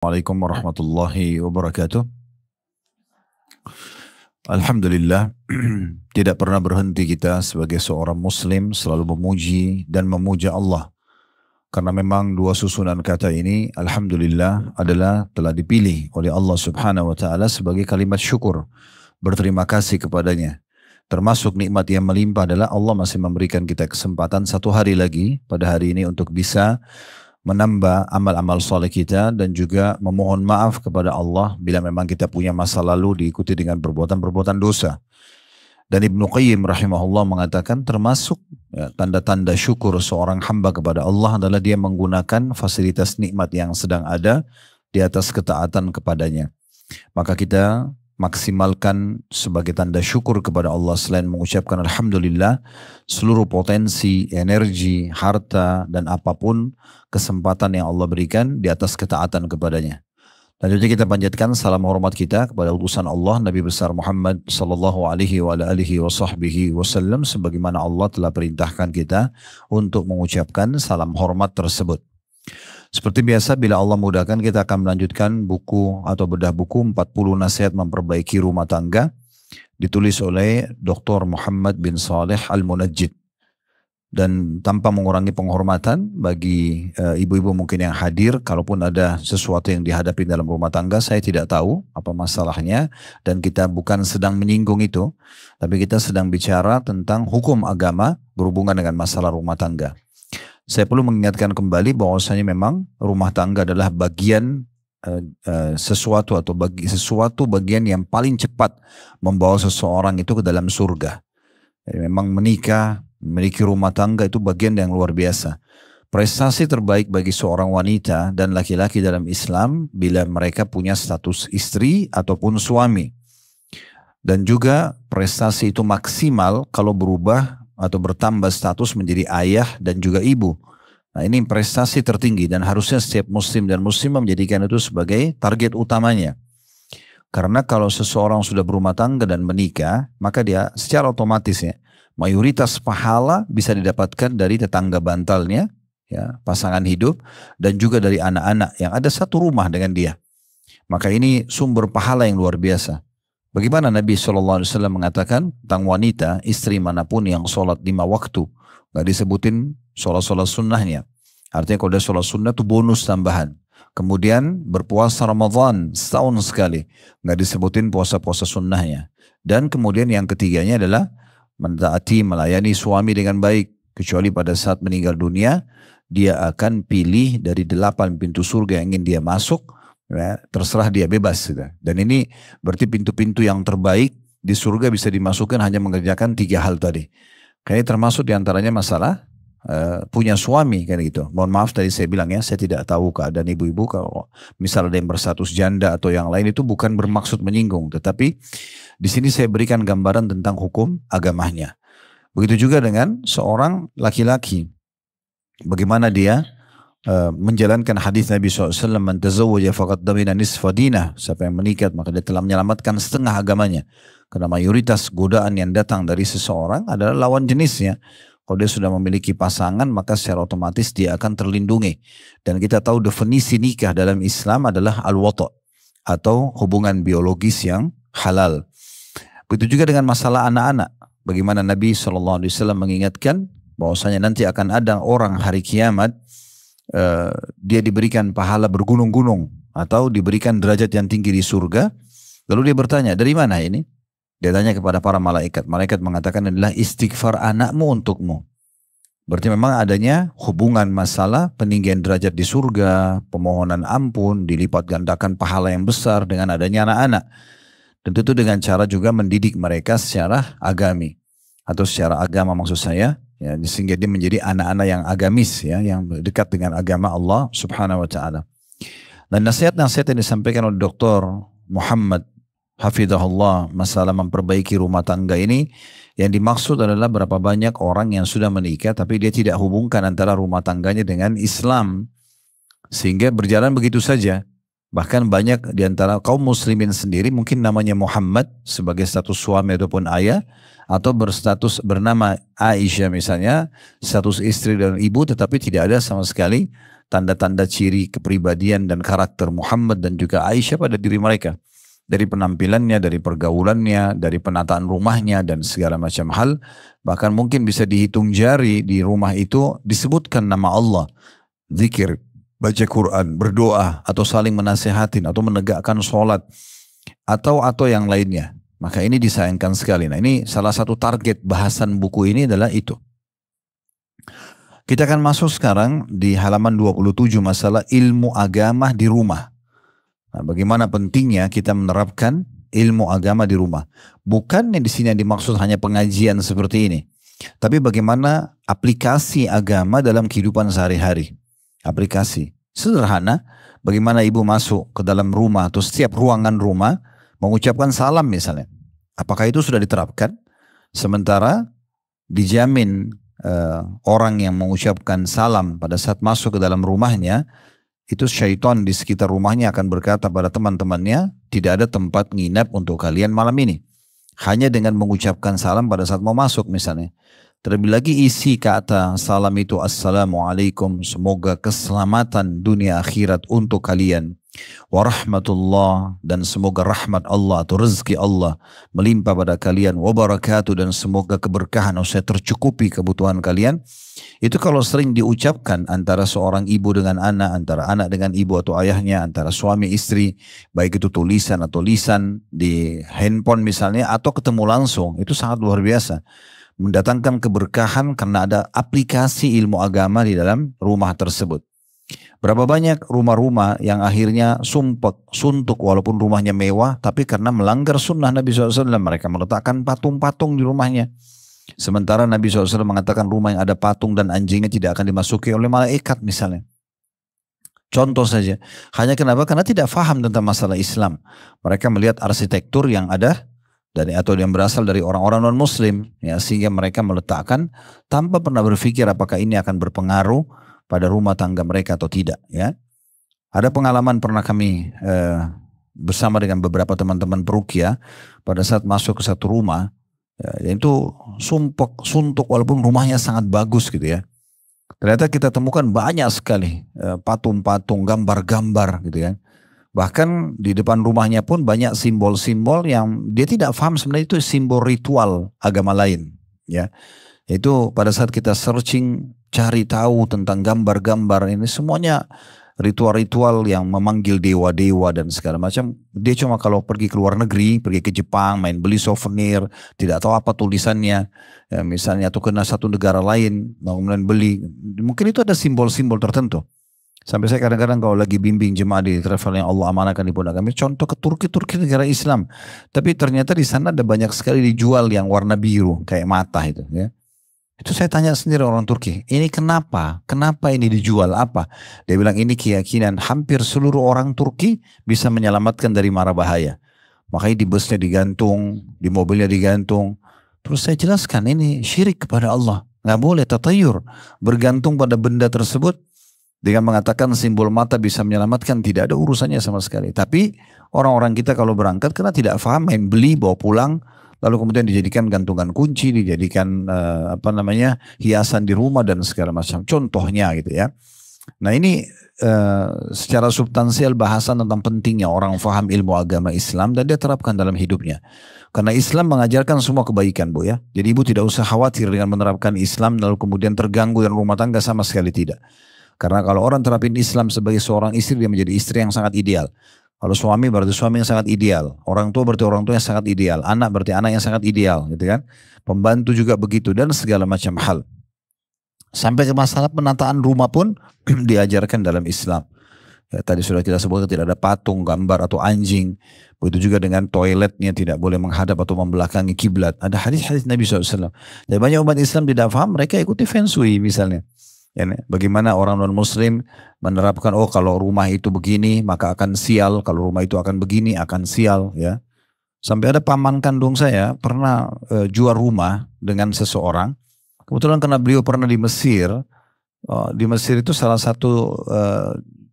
Assalamualaikum warahmatullahi wabarakatuh. Alhamdulillah, tidak pernah berhenti kita sebagai seorang muslim selalu memuji dan memuja Allah. Karena memang dua susunan kata ini, Alhamdulillah, adalah telah dipilih oleh Allah subhanahu wa ta'ala sebagai kalimat syukur. Berterima kasih kepadanya. Termasuk nikmat yang melimpah adalah Allah masih memberikan kita kesempatan satu hari lagi pada hari ini untuk bisa menambah amal-amal soleh kita dan juga memohon maaf kepada Allah bila memang kita punya masa lalu diikuti dengan perbuatan-perbuatan dosa. Dan Ibnu Qayyim rahimahullah mengatakan termasuk tanda-tanda syukur seorang hamba kepada Allah adalah dia menggunakan fasilitas nikmat yang sedang ada di atas ketaatan kepadanya. Maka kita maksimalkan sebagai tanda syukur kepada Allah selain mengucapkan Alhamdulillah, seluruh potensi, energi, harta, dan apapun kesempatan yang Allah berikan di atas ketaatan kepadanya. Lanjutnya kita panjatkan salam hormat kita kepada utusan Allah Nabi besar Muhammad sallallahu alaihi wa alihi wasallam sebagaimana Allah telah perintahkan kita untuk mengucapkan salam hormat tersebut. Seperti biasa bila Allah mudahkan kita akan melanjutkan buku atau bedah buku 40 nasihat memperbaiki rumah tangga ditulis oleh Dr. Muhammad bin Saleh Al-Munajjid. Dan tanpa mengurangi penghormatan bagi ibu-ibu mungkin yang hadir, kalaupun ada sesuatu yang dihadapi dalam rumah tangga, saya tidak tahu apa masalahnya dan kita bukan sedang menyinggung itu, tapi kita sedang bicara tentang hukum agama berhubungan dengan masalah rumah tangga. Saya perlu mengingatkan kembali bahwasanya memang rumah tangga adalah bagian sesuatu bagian yang paling cepat membawa seseorang itu ke dalam surga. Jadi memang menikah, memiliki rumah tangga itu bagian yang luar biasa. Prestasi terbaik bagi seorang wanita dan laki-laki dalam Islam bila mereka punya status istri ataupun suami. Dan juga prestasi itu maksimal kalau berubah atau bertambah status menjadi ayah dan juga ibu. Nah, ini prestasi tertinggi dan harusnya setiap muslim dan muslimah menjadikan itu sebagai target utamanya. Karena kalau seseorang sudah berumah tangga dan menikah, maka dia secara otomatis mayoritas pahala bisa didapatkan dari tetangga bantalnya, pasangan hidup, dan juga dari anak-anak yang ada satu rumah dengan dia. Maka ini sumber pahala yang luar biasa. Bagaimana Nabi SAW mengatakan tentang wanita, istri manapun yang sholat 5 waktu, nggak disebutin sholat-sholat sunnahnya. Artinya kalau dia sholat sunnah itu bonus tambahan. Kemudian berpuasa Ramadan setahun sekali, nggak disebutin puasa-puasa sunnahnya. Dan kemudian yang ketiganya adalah mentaati, melayani suami dengan baik. Kecuali pada saat meninggal dunia, dia akan pilih dari 8 pintu surga yang ingin dia masuk. Terserah dia, bebas. Dan ini berarti pintu-pintu yang terbaik di surga bisa dimasukkan hanya mengerjakan 3 hal tadi. Karena termasuk diantaranya masalah punya suami kan gitu. Mohon maaf tadi saya bilang saya tidak tahu keadaan ibu-ibu kalau misalnya ada yang berstatus janda atau yang lain itu bukan bermaksud menyinggung, tetapi di sini saya berikan gambaran tentang hukum agamanya. Begitu juga dengan seorang laki-laki, bagaimana dia menjalankan hadis Nabi SAW, man tazawwaja faqad damina nisfa dinah, siapa yang menikah maka dia telah menyelamatkan setengah agamanya. Karena mayoritas godaan yang datang dari seseorang adalah lawan jenisnya. Kalau dia sudah memiliki pasangan maka secara otomatis dia akan terlindungi. Dan kita tahu definisi nikah dalam Islam adalah al-wata' atau hubungan biologis yang halal. Begitu juga dengan masalah anak-anak. Bagaimana Nabi SAW mengingatkan bahwasanya nanti akan ada orang hari kiamat dia diberikan pahala bergunung-gunung atau diberikan derajat yang tinggi di surga. Lalu dia bertanya, dari mana ini? Dia tanya kepada para malaikat. Malaikat mengatakan adalah istighfar anakmu untukmu. Berarti memang adanya hubungan masalah peninggian derajat di surga, pemohonan ampun, dilipat gandakan pahala yang besar dengan adanya anak-anak. Dan tentu dengan cara juga mendidik mereka secara agami atau secara agama maksud saya. Sehingga dia menjadi anak-anak yang agamis, yang dekat dengan agama Allah subhanahu wa ta'ala. Dan nasihat-nasihat yang disampaikan oleh Dr. Muhammad hafidhahullah masalah memperbaiki rumah tangga ini, yang dimaksud adalah berapa banyak orang yang sudah menikah tapi dia tidak hubungkan antara rumah tangganya dengan Islam, sehingga berjalan begitu saja. Bahkan banyak diantara kaum muslimin sendiri mungkin namanya Muhammad sebagai status suami ataupun ayah, atau berstatus bernama Aisyah misalnya, status istri dan ibu, tetapi tidak ada sama sekali tanda-tanda ciri kepribadian dan karakter Muhammad dan juga Aisyah pada diri mereka. Dari penampilannya, dari pergaulannya, dari penataan rumahnya dan segala macam hal. Bahkan mungkin bisa dihitung jari di rumah itu disebutkan nama Allah. Zikir, baca Quran, berdoa, atau saling menasihatin, atau menegakkan sholat, atau yang lainnya. Maka ini disayangkan sekali. Nah ini salah satu target bahasan buku ini adalah itu. Kita akan masuk sekarang di halaman 27 masalah ilmu agama di rumah. Nah, bagaimana pentingnya kita menerapkan ilmu agama di rumah. Bukan di sini yang dimaksud hanya pengajian seperti ini. Tapi bagaimana aplikasi agama dalam kehidupan sehari-hari. Aplikasi. Sederhana, bagaimana ibu masuk ke dalam rumah atau setiap ruangan rumah, mengucapkan salam misalnya. Apakah itu sudah diterapkan? Sementara dijamin orang yang mengucapkan salam pada saat masuk ke dalam rumahnya, itu syaitan di sekitar rumahnya akan berkata pada teman-temannya, tidak ada tempat nginap untuk kalian malam ini. Hanya dengan mengucapkan salam pada saat mau masuk misalnya. Terlebih lagi isi kata salam itu, Assalamualaikum, semoga keselamatan dunia akhirat untuk kalian. Warahmatullah, dan semoga rahmat Allah atau rezeki Allah melimpah pada kalian. Wabarakatuh, dan semoga keberkahan usai tercukupi kebutuhan kalian. Itu kalau sering diucapkan antara seorang ibu dengan anak, antara anak dengan ibu atau ayahnya, antara suami istri, baik itu tulisan atau lisan di handphone misalnya, atau ketemu langsung, itu sangat luar biasa. Mendatangkan keberkahan karena ada aplikasi ilmu agama di dalam rumah tersebut. Berapa banyak rumah-rumah yang akhirnya suntuk walaupun rumahnya mewah, tapi karena melanggar sunnah Nabi SAW, mereka meletakkan patung-patung di rumahnya. Sementara Nabi SAW mengatakan rumah yang ada patung dan anjingnya tidak akan dimasuki oleh malaikat misalnya. Contoh saja. Hanya kenapa? Karena tidak faham tentang masalah Islam. Mereka melihat arsitektur yang ada atau yang berasal dari orang-orang non-muslim, ya, sehingga mereka meletakkan tanpa pernah berpikir apakah ini akan berpengaruh pada rumah tangga mereka atau tidak. Ya, ada pengalaman pernah kami bersama dengan beberapa teman-teman peruqyah pada saat masuk ke satu rumah, ya, itu suntuk walaupun rumahnya sangat bagus gitu ya. Ternyata kita temukan banyak sekali patung-patung, gambar-gambar gitu ya. Bahkan di depan rumahnya pun banyak simbol-simbol yang dia tidak paham sebenarnya itu simbol ritual agama lain. Ya, itu pada saat kita searching, cari tahu tentang gambar-gambar ini, semuanya ritual-ritual yang memanggil dewa-dewa dan segala macam. Dia cuma kalau pergi ke luar negeri, pergi ke Jepang, main beli souvenir, tidak tahu apa tulisannya, ya, misalnya, atau kena satu negara lain, kemudian beli. Mungkin itu ada simbol-simbol tertentu. Sampai saya kadang-kadang kalau lagi bimbing jemaah di travel yang Allah amanahkan di pundak kami, contoh ke Turki negara Islam. Tapi ternyata di sana ada banyak sekali dijual yang warna biru, kayak mata itu. Ya. Itu saya tanya sendiri orang Turki, ini kenapa? Kenapa ini dijual? Apa? Dia bilang ini keyakinan hampir seluruh orang Turki bisa menyelamatkan dari mara bahaya. Makanya di busnya digantung, di mobilnya digantung. Terus saya jelaskan ini syirik kepada Allah. Nggak boleh tatayur, bergantung pada benda tersebut. Dengan mengatakan simbol mata bisa menyelamatkan, tidak ada urusannya sama sekali. Tapi orang-orang kita kalau berangkat karena tidak paham, main beli, bawa pulang, lalu kemudian dijadikan gantungan kunci, dijadikan hiasan di rumah dan segala macam. Contohnya gitu ya. Nah ini secara substansial bahasan tentang pentingnya orang paham ilmu agama Islam dan dia terapkan dalam hidupnya. Karena Islam mengajarkan semua kebaikan, Bu ya. Jadi ibu tidak usah khawatir dengan menerapkan Islam lalu kemudian terganggu dalam rumah tangga, sama sekali tidak. Karena kalau orang terapin Islam sebagai seorang istri, dia menjadi istri yang sangat ideal. Kalau suami berarti suami yang sangat ideal. Orang tua berarti orang tua yang sangat ideal. Anak berarti anak yang sangat ideal, gitu kan. Pembantu juga begitu dan segala macam hal. Sampai ke masalah penataan rumah pun diajarkan dalam Islam. Ya, tadi sudah kita sebutkan tidak ada patung, gambar atau anjing. Begitu juga dengan toiletnya tidak boleh menghadap atau membelakangi kiblat. Ada hadis-hadis Nabi SAW. Dan banyak umat Islam tidak paham, mereka ikuti feng shui misalnya. Ya, bagaimana orang non-muslim menerapkan, oh kalau rumah itu begini maka akan sial, kalau rumah itu akan begini akan sial. Ya, sampai ada paman kandung saya pernah jual rumah dengan seseorang. Kebetulan karena beliau pernah di Mesir. Di Mesir itu salah satu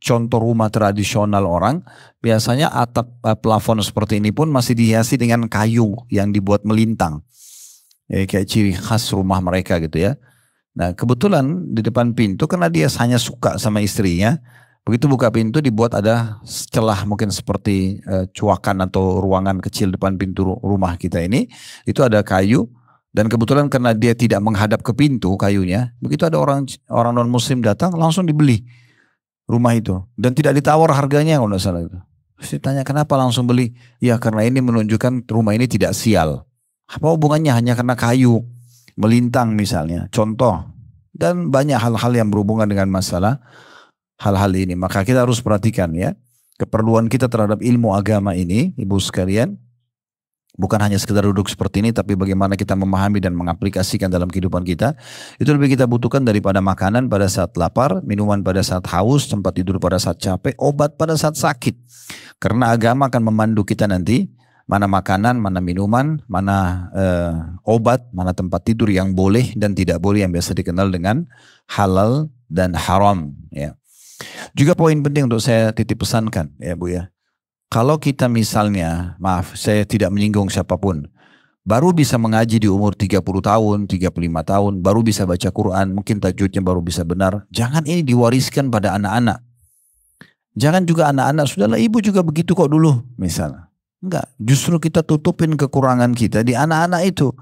contoh rumah tradisional orang. Biasanya atap plafon seperti ini pun masih dihiasi dengan kayu yang dibuat melintang. Ya, kayak ciri khas rumah mereka gitu ya. Nah kebetulan di depan pintu karena dia hanya suka sama istrinya, begitu buka pintu dibuat ada celah mungkin seperti cuakan atau ruangan kecil depan pintu rumah kita ini, itu ada kayu. Dan kebetulan karena dia tidak menghadap ke pintu kayunya, begitu ada orang non muslim datang langsung dibeli rumah itu. Dan tidak ditawar harganya kalau tidak salah itu. Terus ditanya kenapa langsung beli? Ya karena ini menunjukkan rumah ini tidak sial. Apa hubungannya hanya karena kayu, melintang misalnya, contoh. Dan banyak hal-hal yang berhubungan dengan masalah hal-hal ini. Maka kita harus perhatikan ya, keperluan kita terhadap ilmu agama ini, ibu sekalian. Bukan hanya sekedar duduk seperti ini, tapi bagaimana kita memahami dan mengaplikasikan dalam kehidupan kita. Itu lebih kita butuhkan daripada makanan pada saat lapar, minuman pada saat haus, tempat tidur pada saat capek, obat pada saat sakit. Karena agama akan memandu kita nanti, mana makanan, mana minuman, mana obat, mana tempat tidur yang boleh dan tidak boleh, yang biasa dikenal dengan halal dan haram. Ya. Juga poin penting untuk saya titip pesankan ya Bu ya. Kalau kita misalnya, maaf saya tidak menyinggung siapapun, baru bisa mengaji di umur 30 tahun, 35 tahun, baru bisa baca Quran, mungkin tajwidnya baru bisa benar. Jangan ini diwariskan pada anak-anak. Jangan juga anak-anak, sudahlah ibu juga begitu kok dulu misalnya. Enggak, justru kita tutupin kekurangan kita di anak-anak itu.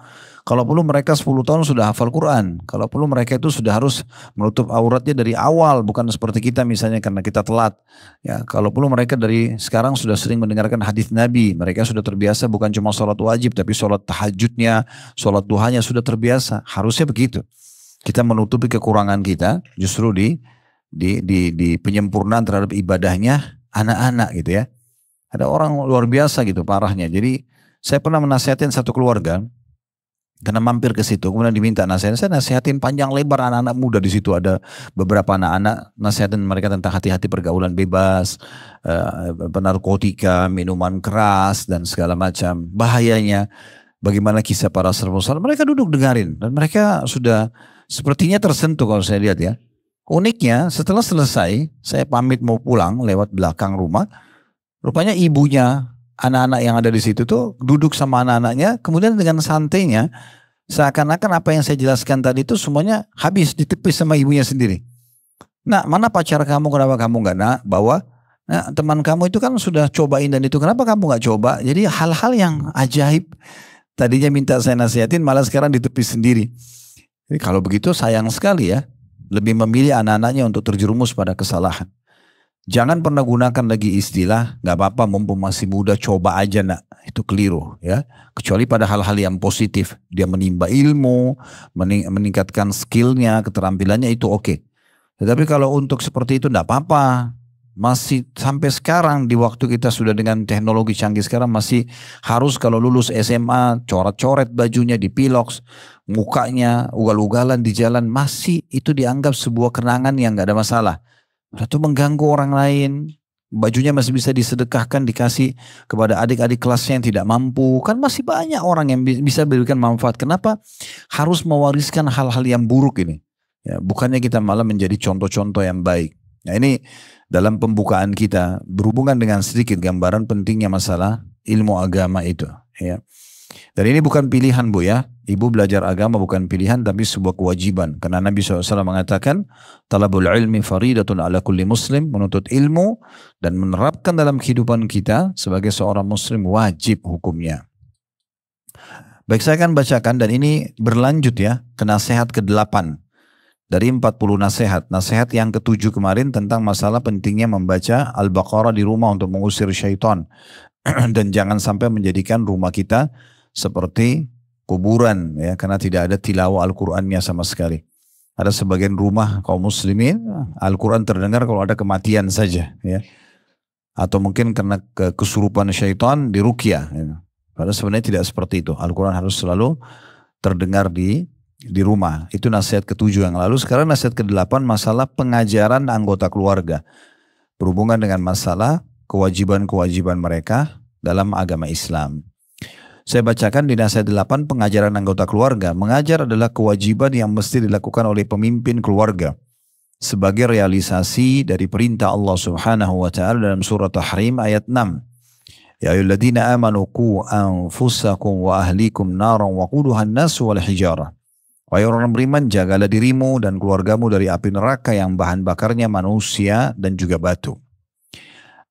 Kalau perlu mereka 10 tahun sudah hafal Quran. Kalau perlu mereka itu sudah harus menutup auratnya dari awal. Bukan seperti kita misalnya karena kita telat. Ya, kalau perlu mereka dari sekarang sudah sering mendengarkan hadis Nabi. Mereka sudah terbiasa bukan cuma sholat wajib. Tapi sholat tahajudnya, sholat duhanya sudah terbiasa. Harusnya begitu. Kita menutupi kekurangan kita justru di penyempurnaan terhadap ibadahnya anak-anak gitu ya. Ada orang luar biasa gitu parahnya. Jadi saya pernah menasihatin satu keluarga. Karena mampir ke situ, kemudian diminta nasihat. Saya nasihatin panjang lebar anak-anak muda di situ, ada beberapa anak-anak nasihatin mereka tentang hati-hati pergaulan bebas, narkotika, minuman keras dan segala macam bahayanya. Bagaimana kisah para salafus saleh, mereka duduk dengarin dan mereka sudah sepertinya tersentuh kalau saya lihat ya. Uniknya setelah selesai, saya pamit mau pulang lewat belakang rumah, rupanya ibunya anak-anak yang ada di situ tuh duduk sama anak-anaknya, kemudian dengan santainya seakan-akan apa yang saya jelaskan tadi itu semuanya habis ditepis sama ibunya sendiri. Nah, mana pacar kamu, kenapa kamu nggak bawa? Nah, teman kamu itu kan sudah cobain dan itu, kenapa kamu nggak coba? Jadi hal-hal yang ajaib. Tadinya minta saya nasihatin, malah sekarang ditepis sendiri. Jadi kalau begitu sayang sekali ya, lebih memilih anak-anaknya untuk terjerumus pada kesalahan. Jangan pernah gunakan lagi istilah nggak apa-apa mumpung masih muda, coba aja nak, itu keliru ya. Kecuali pada hal-hal yang positif, dia menimba ilmu, meningkatkan skillnya, keterampilannya, itu oke. Tetapi kalau untuk seperti itu nggak apa-apa. Masih sampai sekarang di waktu kita sudah dengan teknologi canggih sekarang masih harus kalau lulus SMA coret-coret bajunya, dipiloks, mukanya ugal-ugalan di jalan, masih itu dianggap sebuah kenangan yang nggak ada masalah. Atau mengganggu orang lain, bajunya masih bisa disedekahkan, dikasih kepada adik-adik kelasnya yang tidak mampu. Kan masih banyak orang yang bisa berikan manfaat. Kenapa harus mewariskan hal-hal yang buruk ini? Ya, bukannya kita malah menjadi contoh-contoh yang baik. Nah ini dalam pembukaan kita berhubungan dengan sedikit gambaran pentingnya masalah ilmu agama itu. Ya. Dan ini bukan pilihan Bu ya. Ibu belajar agama bukan pilihan tapi sebuah kewajiban. Karena Nabi SAW mengatakan, talabul ilmi faridatun ala kulli muslim, menuntut ilmu dan menerapkan dalam kehidupan kita sebagai seorang muslim wajib hukumnya. Baik, saya akan bacakan dan ini berlanjut ya ke nasihat ke-8 dari 40 nasihat. Nasihat yang ke-7 kemarin tentang masalah pentingnya membaca Al-Baqarah di rumah untuk mengusir syaitan. Dan jangan sampai menjadikan rumah kita seperti kuburan ya, karena tidak ada tilawah Al-Qur'annya sama sekali. Ada sebagian rumah kaum muslimin Al-Qur'an terdengar kalau ada kematian saja ya. Atau mungkin karena kesurupan syaitan di ruqyah ya. Padahal sebenarnya tidak seperti itu. Al-Qur'an harus selalu terdengar di rumah. Itu nasihat ke-7 yang lalu. Sekarang nasihat ke-8 masalah pengajaran anggota keluarga berhubungan dengan masalah kewajiban-kewajiban mereka dalam agama Islam. Saya bacakan di nasihat 8 pengajaran anggota keluarga. Mengajar adalah kewajiban yang mesti dilakukan oleh pemimpin keluarga sebagai realisasi dari perintah Allah Subhanahu wa taala dalam surah Tahrim ayat 6. Ya ayyuhalladzina amanu qu anfusakum wa ahlikum naran waquduhan nas wal hijarah. Wahai orang beriman, jagalah dirimu dan keluargamu dari api neraka yang bahan bakarnya manusia dan juga batu.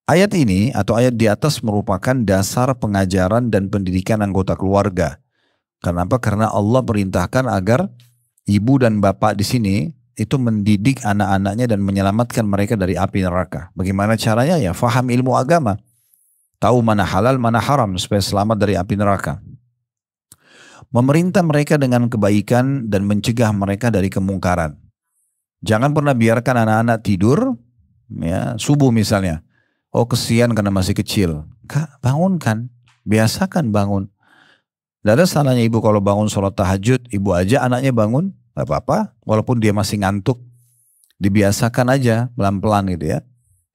Ayat ini atau ayat di atas merupakan dasar pengajaran dan pendidikan anggota keluarga. Kenapa? Karena Allah perintahkan agar ibu dan bapak di sini itu mendidik anak-anaknya dan menyelamatkan mereka dari api neraka. Bagaimana caranya? Ya faham ilmu agama. Tahu mana halal, mana haram supaya selamat dari api neraka. Memerintah mereka dengan kebaikan dan mencegah mereka dari kemungkaran. Jangan pernah biarkan anak-anak tidur, ya, subuh misalnya. Oh kesian karena masih kecil. Kak, bangunkan, biasakan bangun. Tidak ada salahnya ibu kalau bangun sholat tahajud, ibu aja anaknya bangun, gak apa-apa. Walaupun dia masih ngantuk, dibiasakan aja pelan-pelan gitu ya.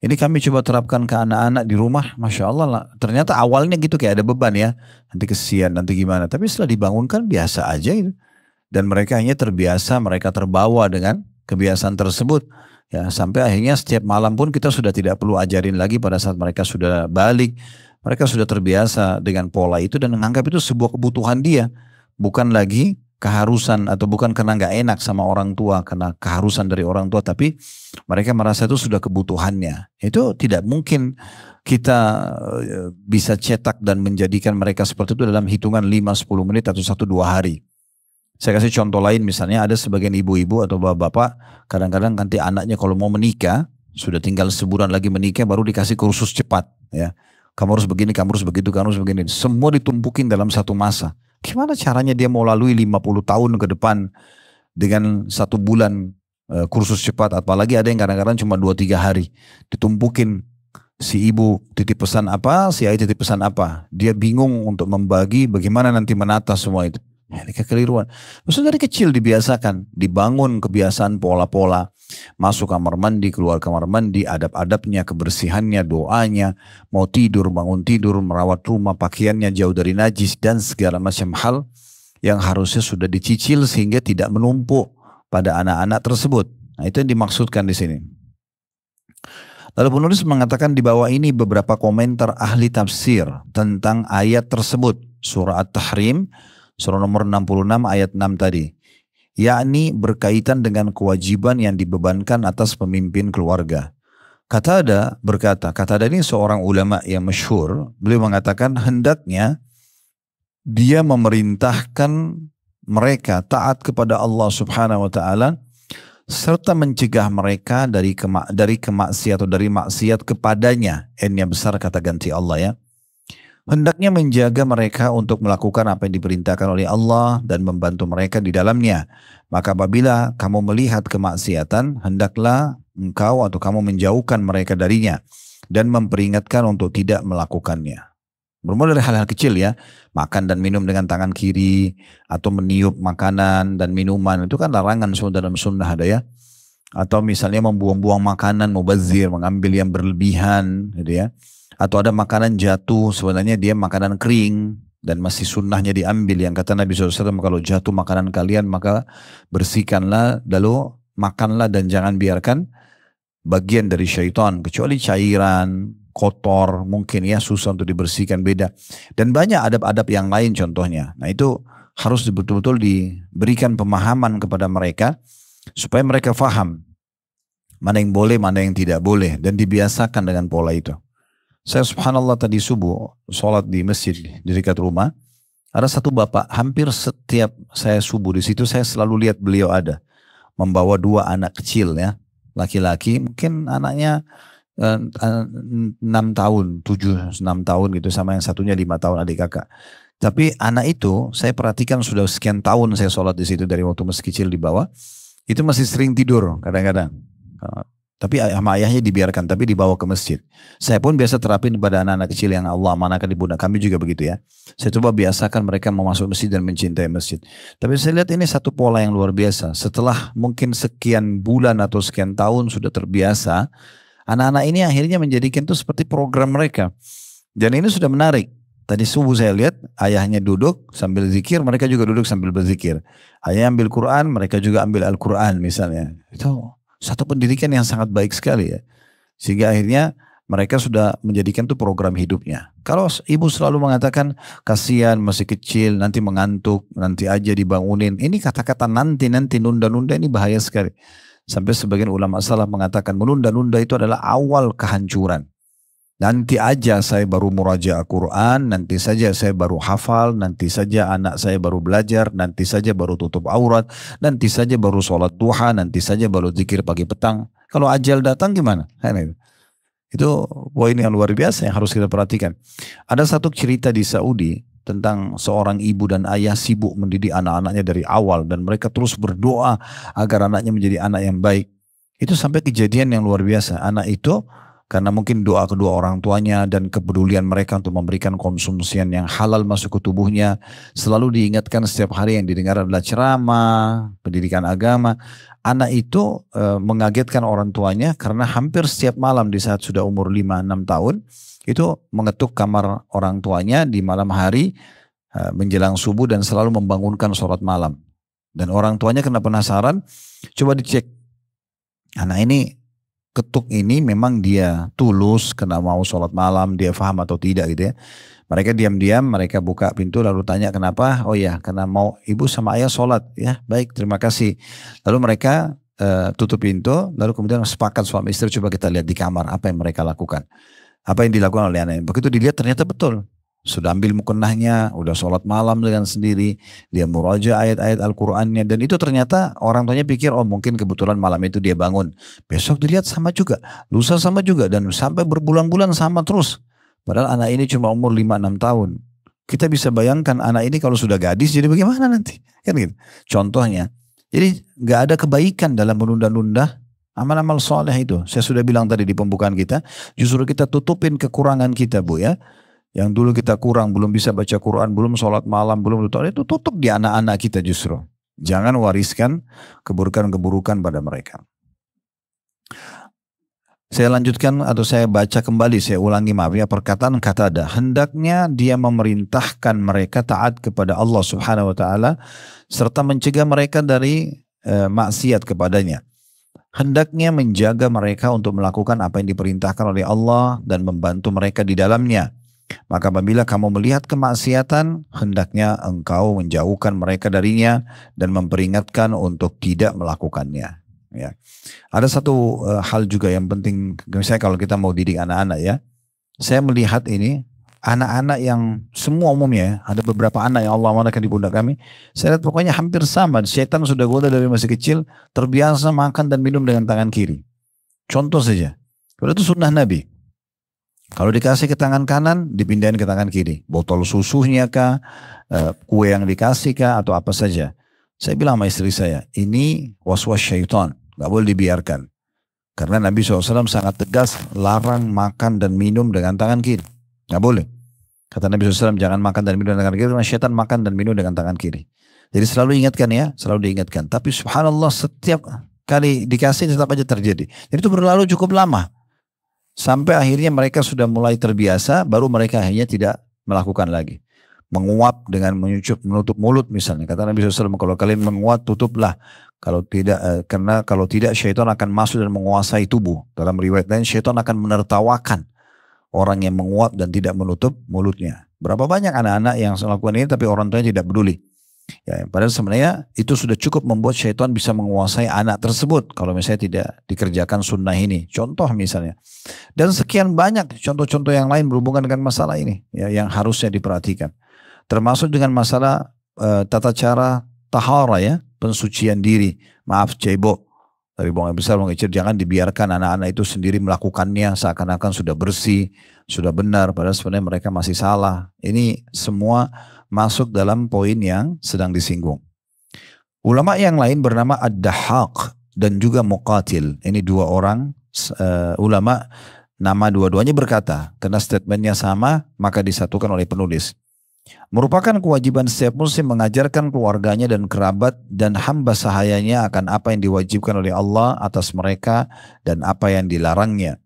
Ini kami coba terapkan ke anak-anak di rumah, Masya Allah lah. Ternyata awalnya gitu kayak ada beban ya. Nanti kesian, nanti gimana. Tapi setelah dibangunkan biasa aja gitu. Dan mereka hanya terbiasa, mereka terbawa dengan kebiasaan tersebut. Ya, sampai akhirnya setiap malam pun kita sudah tidak perlu ajarin lagi pada saat mereka sudah balik. Mereka sudah terbiasa dengan pola itu dan menganggap itu sebuah kebutuhan dia. Bukan lagi keharusan atau bukan karena nggak enak sama orang tua, karena keharusan dari orang tua, tapi mereka merasa itu sudah kebutuhannya. Itu tidak mungkin kita bisa cetak dan menjadikan mereka seperti itu dalam hitungan 5-10 menit atau 1-2 hari. Saya kasih contoh lain, misalnya ada sebagian ibu-ibu atau bapak-bapak, kadang-kadang nanti anaknya kalau mau menikah, sudah tinggal sebulan lagi menikah, baru dikasih kursus cepat. Ya, kamu harus begini, kamu harus begitu, kamu harus begini. Semua ditumpukin dalam satu masa. Gimana caranya dia mau lalui 50 tahun ke depan dengan 1 bulan kursus cepat, apalagi ada yang kadang-kadang cuma 2-3 hari. Ditumpukin, si ibu titip pesan apa, si ayah titip pesan apa. Dia bingung untuk membagi bagaimana nanti menata semua itu. Ini kekeliruan. Maksudnya dari kecil dibiasakan, dibangun kebiasaan pola-pola. Masuk kamar mandi, keluar kamar mandi, adab-adabnya, kebersihannya, doanya, mau tidur, bangun tidur, merawat rumah, pakaiannya jauh dari najis, dan segala macam hal yang harusnya sudah dicicil sehingga tidak menumpuk pada anak-anak tersebut. Nah, itu yang dimaksudkan di sini. Lalu penulis mengatakan di bawah ini beberapa komentar ahli tafsir tentang ayat tersebut. Surah At-Tahrim, surah nomor 66 ayat 6 tadi. Yakni berkaitan dengan kewajiban yang dibebankan atas pemimpin keluarga. Qatada berkata, Qatada ini seorang ulama yang masyhur, beliau mengatakan hendaknya dia memerintahkan mereka taat kepada Allah Subhanahu wa taala serta mencegah mereka dari kemaksiat atau dari maksiat kepadanya. N-nya besar kata ganti Allah ya. Hendaknya menjaga mereka untuk melakukan apa yang diperintahkan oleh Allah dan membantu mereka di dalamnya. Maka apabila kamu melihat kemaksiatan, hendaklah engkau atau kamu menjauhkan mereka darinya dan memperingatkan untuk tidak melakukannya. Bermula dari hal-hal kecil ya, makan dan minum dengan tangan kiri atau meniup makanan dan minuman, itu kan larangan dalam sunnah ada ya. Atau misalnya membuang-buang makanan, mubazir, mengambil yang berlebihan gitu ya. Atau ada makanan jatuh, sebenarnya dia makanan kering dan masih sunnahnya diambil. Yang kata Nabi SAW, kalau jatuh makanan kalian maka bersihkanlah, lalu makanlah dan jangan biarkan bagian dari syaitan. Kecuali cairan, kotor, mungkin ya susah untuk dibersihkan, beda. Dan banyak adab-adab yang lain contohnya. Nah itu harus betul-betul diberikan pemahaman kepada mereka supaya mereka faham mana yang boleh, mana yang tidak boleh. Dan dibiasakan dengan pola itu. Saya subhanallah tadi subuh sholat di masjid di dekat rumah. Ada satu bapak, hampir setiap saya subuh di situ saya selalu lihat beliau ada membawa 2 anak kecil ya, laki-laki, mungkin anaknya 6 tahun, 7-6 tahun gitu, sama yang satunya 5 tahun adik kakak. Tapi anak itu saya perhatikan sudah sekian tahun saya sholat di situ dari waktu masih kecil di bawah, itu masih sering tidur kadang-kadang. Tapi sama ayahnya dibiarkan, tapi dibawa ke masjid. Saya pun biasa terapin pada anak-anak kecil yang Allah amanahkan di pundak kami juga begitu ya. Saya coba biasakan mereka mau masuk masjid dan mencintai masjid. Tapi saya lihat ini satu pola yang luar biasa. Setelah mungkin sekian bulan atau sekian tahun sudah terbiasa, anak-anak ini akhirnya menjadikan itu seperti program mereka. Dan ini sudah menarik. Tadi subuh saya lihat ayahnya duduk sambil zikir, mereka juga duduk sambil berzikir. Ayahnya ambil Quran, mereka juga ambil Al-Quran misalnya. Itu satu pendidikan yang sangat baik sekali ya. Sehingga akhirnya mereka sudah menjadikan itu program hidupnya. Kalau ibu selalu mengatakan kasihan masih kecil, nanti mengantuk, nanti aja dibangunin. Ini kata-kata nanti, nunda-nunda ini bahaya sekali. Sampai sebagian ulama salaf mengatakan menunda-nunda itu adalah awal kehancuran. Nanti aja saya baru murajaah Quran, nanti saja saya baru hafal, nanti saja anak saya baru belajar, nanti saja baru tutup aurat, nanti saja baru sholat duha, nanti saja baru zikir pagi petang. Kalau ajal datang gimana? Itu poin yang luar biasa yang harus kita perhatikan. Ada satu cerita di Saudi tentang seorang ibu dan ayah sibuk mendidik anak-anaknya dari awal dan mereka terus berdoa agar anaknya menjadi anak yang baik. Itu sampai kejadian yang luar biasa. Anak itu karena mungkin doa kedua orang tuanya dan kepedulian mereka untuk memberikan konsumsian yang halal masuk ke tubuhnya, selalu diingatkan setiap hari yang didengar adalah ceramah, pendidikan agama. Anak itu mengagetkan orang tuanya karena hampir setiap malam di saat sudah umur 5-6 tahun, itu mengetuk kamar orang tuanya di malam hari menjelang subuh dan selalu membangunkan sholat malam. Dan orang tuanya kena penasaran, coba dicek. Anak ini ketuk ini memang dia tulus karena mau sholat malam, dia paham atau tidak gitu ya. Mereka diam-diam, mereka buka pintu lalu tanya kenapa? Oh ya, karena mau ibu sama ayah sholat. Ya, baik, terima kasih. Lalu mereka tutup pintu, lalu kemudian sepakat suami istri coba kita lihat di kamar apa yang mereka lakukan. Apa yang dilakukan oleh anak. Begitu dilihat ternyata betul. Sudah ambil mukenahnya, udah sholat malam dengan sendiri, dia muraja ayat-ayat Al-Qur'annya, dan itu ternyata orang tuanya pikir oh mungkin kebetulan malam itu dia bangun. Besok dilihat sama juga, lusa sama juga, dan sampai berbulan-bulan sama terus. Padahal anak ini cuma umur 5-6 tahun. Kita bisa bayangkan anak ini kalau sudah gadis jadi bagaimana nanti? Kan gitu. Contohnya. Jadi gak ada kebaikan dalam menunda-nunda amal-amal soleh itu. Saya sudah bilang tadi di pembukaan kita, justru kita tutupin kekurangan kita Bu ya. Yang dulu kita kurang, belum bisa baca Quran, belum sholat malam, belum itu tutup di anak-anak kita justru. Jangan wariskan keburukan-keburukan pada mereka. Saya lanjutkan atau saya baca kembali, saya ulangi maaf ya, perkataan Qatadah. Hendaknya dia memerintahkan mereka taat kepada Allah Subhanahu wa taala serta mencegah mereka dari maksiat kepadanya. Hendaknya menjaga mereka untuk melakukan apa yang diperintahkan oleh Allah dan membantu mereka di dalamnya. Maka apabila kamu melihat kemaksiatan, hendaknya engkau menjauhkan mereka darinya dan memperingatkan untuk tidak melakukannya. Ya. Ada satu hal juga yang penting, misalnya kalau kita mau didik anak-anak ya, saya melihat ini anak-anak yang semua umumnya, ada beberapa anak yang Allah amanahkan di pundak kami, saya lihat pokoknya hampir sama, setan sudah goda dari masih kecil, terbiasa makan dan minum dengan tangan kiri. Contoh saja, kalau itu sunnah Nabi. Kalau dikasih ke tangan kanan, dipindahin ke tangan kiri. Botol susunya kah, kue yang dikasih kah, atau apa saja. Saya bilang sama istri saya, ini was-was syaitan, gak boleh dibiarkan. Karena Nabi SAW sangat tegas, larang makan dan minum dengan tangan kiri. Gak boleh. Kata Nabi SAW, jangan makan dan minum dengan tangan kiri, karena syaitan makan dan minum dengan tangan kiri. Jadi selalu ingatkan ya, selalu diingatkan. Tapi subhanallah setiap kali dikasih tetap aja terjadi. Jadi itu berlalu cukup lama. Sampai akhirnya mereka sudah mulai terbiasa, baru mereka akhirnya tidak melakukan lagi. Menguap dengan menutup mulut misalnya. Kata Nabi SAW, kalau kalian menguap tutuplah. Kalau tidak, karena kalau tidak syaitan akan masuk dan menguasai tubuh. Dalam riwayat lain syaitan akan menertawakan orang yang menguap dan tidak menutup mulutnya. Berapa banyak anak-anak yang melakukan ini tapi orang tuanya tidak peduli. Ya, padahal sebenarnya itu sudah cukup membuat syaitan bisa menguasai anak tersebut kalau misalnya tidak dikerjakan sunnah ini. Contoh misalnya. Dan sekian banyak contoh-contoh yang lain berhubungan dengan masalah ini ya, yang harusnya diperhatikan. Termasuk dengan masalah tata cara tahara ya, pensucian diri. Maaf cebok. Dari buang air besar, buang air kecil, jangan dibiarkan anak-anak itu sendiri melakukannya seakan-akan sudah bersih, sudah benar, padahal sebenarnya mereka masih salah. Ini semua masuk dalam poin yang sedang disinggung. Ulama yang lain bernama Ad-Dahhaq dan juga Muqatil. Ini dua orang ulama, nama dua-duanya berkata, karena statementnya sama, maka disatukan oleh penulis. Merupakan kewajiban setiap muslim mengajarkan keluarganya dan kerabat dan hamba sahayanya akan apa yang diwajibkan oleh Allah atas mereka dan apa yang dilarangnya.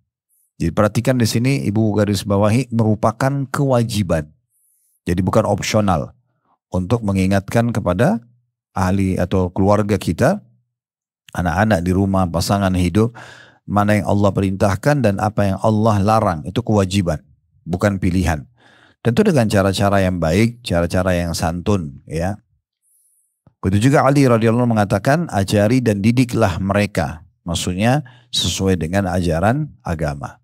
Jadi perhatikan di sini ibu garis bawahi, merupakan kewajiban. Jadi bukan opsional untuk mengingatkan kepada ahli atau keluarga kita, anak-anak di rumah, pasangan hidup, mana yang Allah perintahkan dan apa yang Allah larang. Itu kewajiban, bukan pilihan. Tentu dengan cara-cara yang baik, cara-cara yang santun, ya. Begitu juga Ali radhiyallahu anhu mengatakan, ajari dan didiklah mereka. Maksudnya sesuai dengan ajaran agama.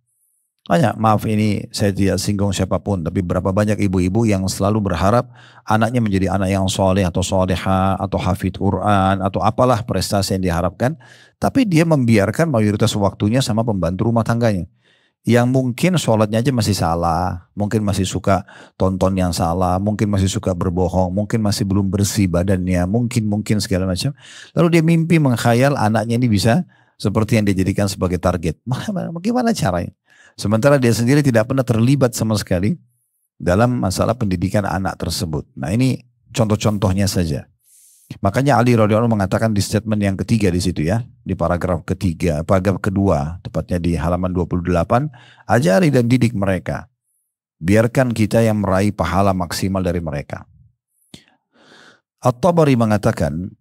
Banyak, maaf ini saya tidak singgung siapapun, tapi berapa banyak ibu-ibu yang selalu berharap anaknya menjadi anak yang soleh atau soleha atau hafidh Quran atau apalah prestasi yang diharapkan, tapi dia membiarkan mayoritas waktunya sama pembantu rumah tangganya. Yang mungkin sholatnya aja masih salah, mungkin masih suka tonton yang salah, mungkin masih suka berbohong, mungkin masih belum bersih badannya, mungkin segala macam. Lalu dia mimpi mengkhayal anaknya ini bisa seperti yang dia jadikan sebagai target. Bagaimana caranya? Sementara dia sendiri tidak pernah terlibat sama sekali dalam masalah pendidikan anak tersebut. Nah ini contoh-contohnya saja. Makanya Ali radhiyallahu anhu mengatakan di statement yang ketiga di situ ya, di paragraf ketiga, paragraf kedua, tepatnya di halaman 28, ajari dan didik mereka. Biarkan kita yang meraih pahala maksimal dari mereka. At-Tabari mengatakan,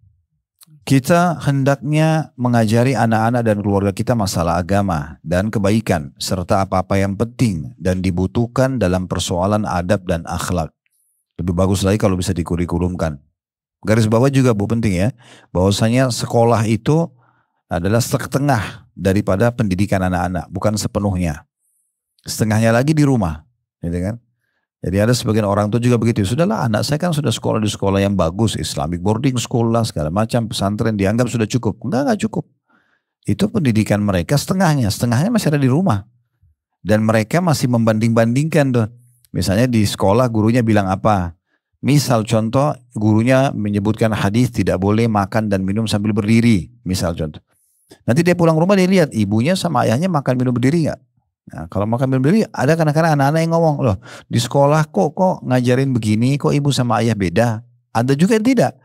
kita hendaknya mengajari anak-anak dan keluarga kita masalah agama dan kebaikan, serta apa-apa yang penting dan dibutuhkan dalam persoalan adab dan akhlak. Lebih bagus lagi kalau bisa dikurikulumkan. Garis bawah juga Bu penting ya, bahwasanya sekolah itu adalah setengah daripada pendidikan anak-anak, bukan sepenuhnya. Setengahnya lagi di rumah, gitu kan? Jadi ada sebagian orang tua juga begitu. Sudahlah, anak saya kan sudah sekolah di sekolah yang bagus, Islamic boarding school lah, segala macam, pesantren dianggap sudah cukup. Enggak cukup. Itu pendidikan mereka setengahnya masih ada di rumah. Dan mereka masih membanding-bandingkan tuh. Misalnya di sekolah gurunya bilang apa? Misal contoh, gurunya menyebutkan hadis tidak boleh makan dan minum sambil berdiri. Misal contoh. Nanti dia pulang rumah dia lihat ibunya sama ayahnya makan minum berdiri nggak? Nah, kalau makan minum berdiri ada kadang-kadang anak-anak yang ngomong, loh di sekolah kok ngajarin begini, kok ibu sama ayah beda? Ada juga yang tidak.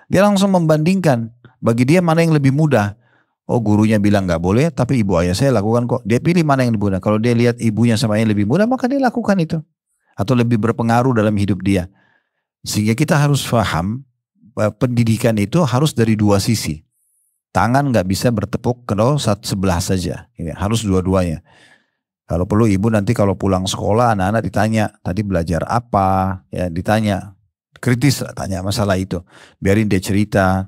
Dia langsung membandingkan. Bagi dia mana yang lebih mudah. Oh gurunya bilang nggak boleh, tapi ibu ayah saya lakukan kok. Dia pilih mana yang lebih mudah. Kalau dia lihat ibunya sama ayah lebih mudah, maka dia lakukan itu. Atau lebih berpengaruh dalam hidup dia. Sehingga kita harus paham pendidikan itu harus dari dua sisi. Tangan nggak bisa bertepuk kalau sebelah saja, harus dua-duanya. Kalau perlu ibu nanti kalau pulang sekolah anak-anak ditanya tadi belajar apa, ya ditanya kritis, tanya masalah itu, biarin dia cerita.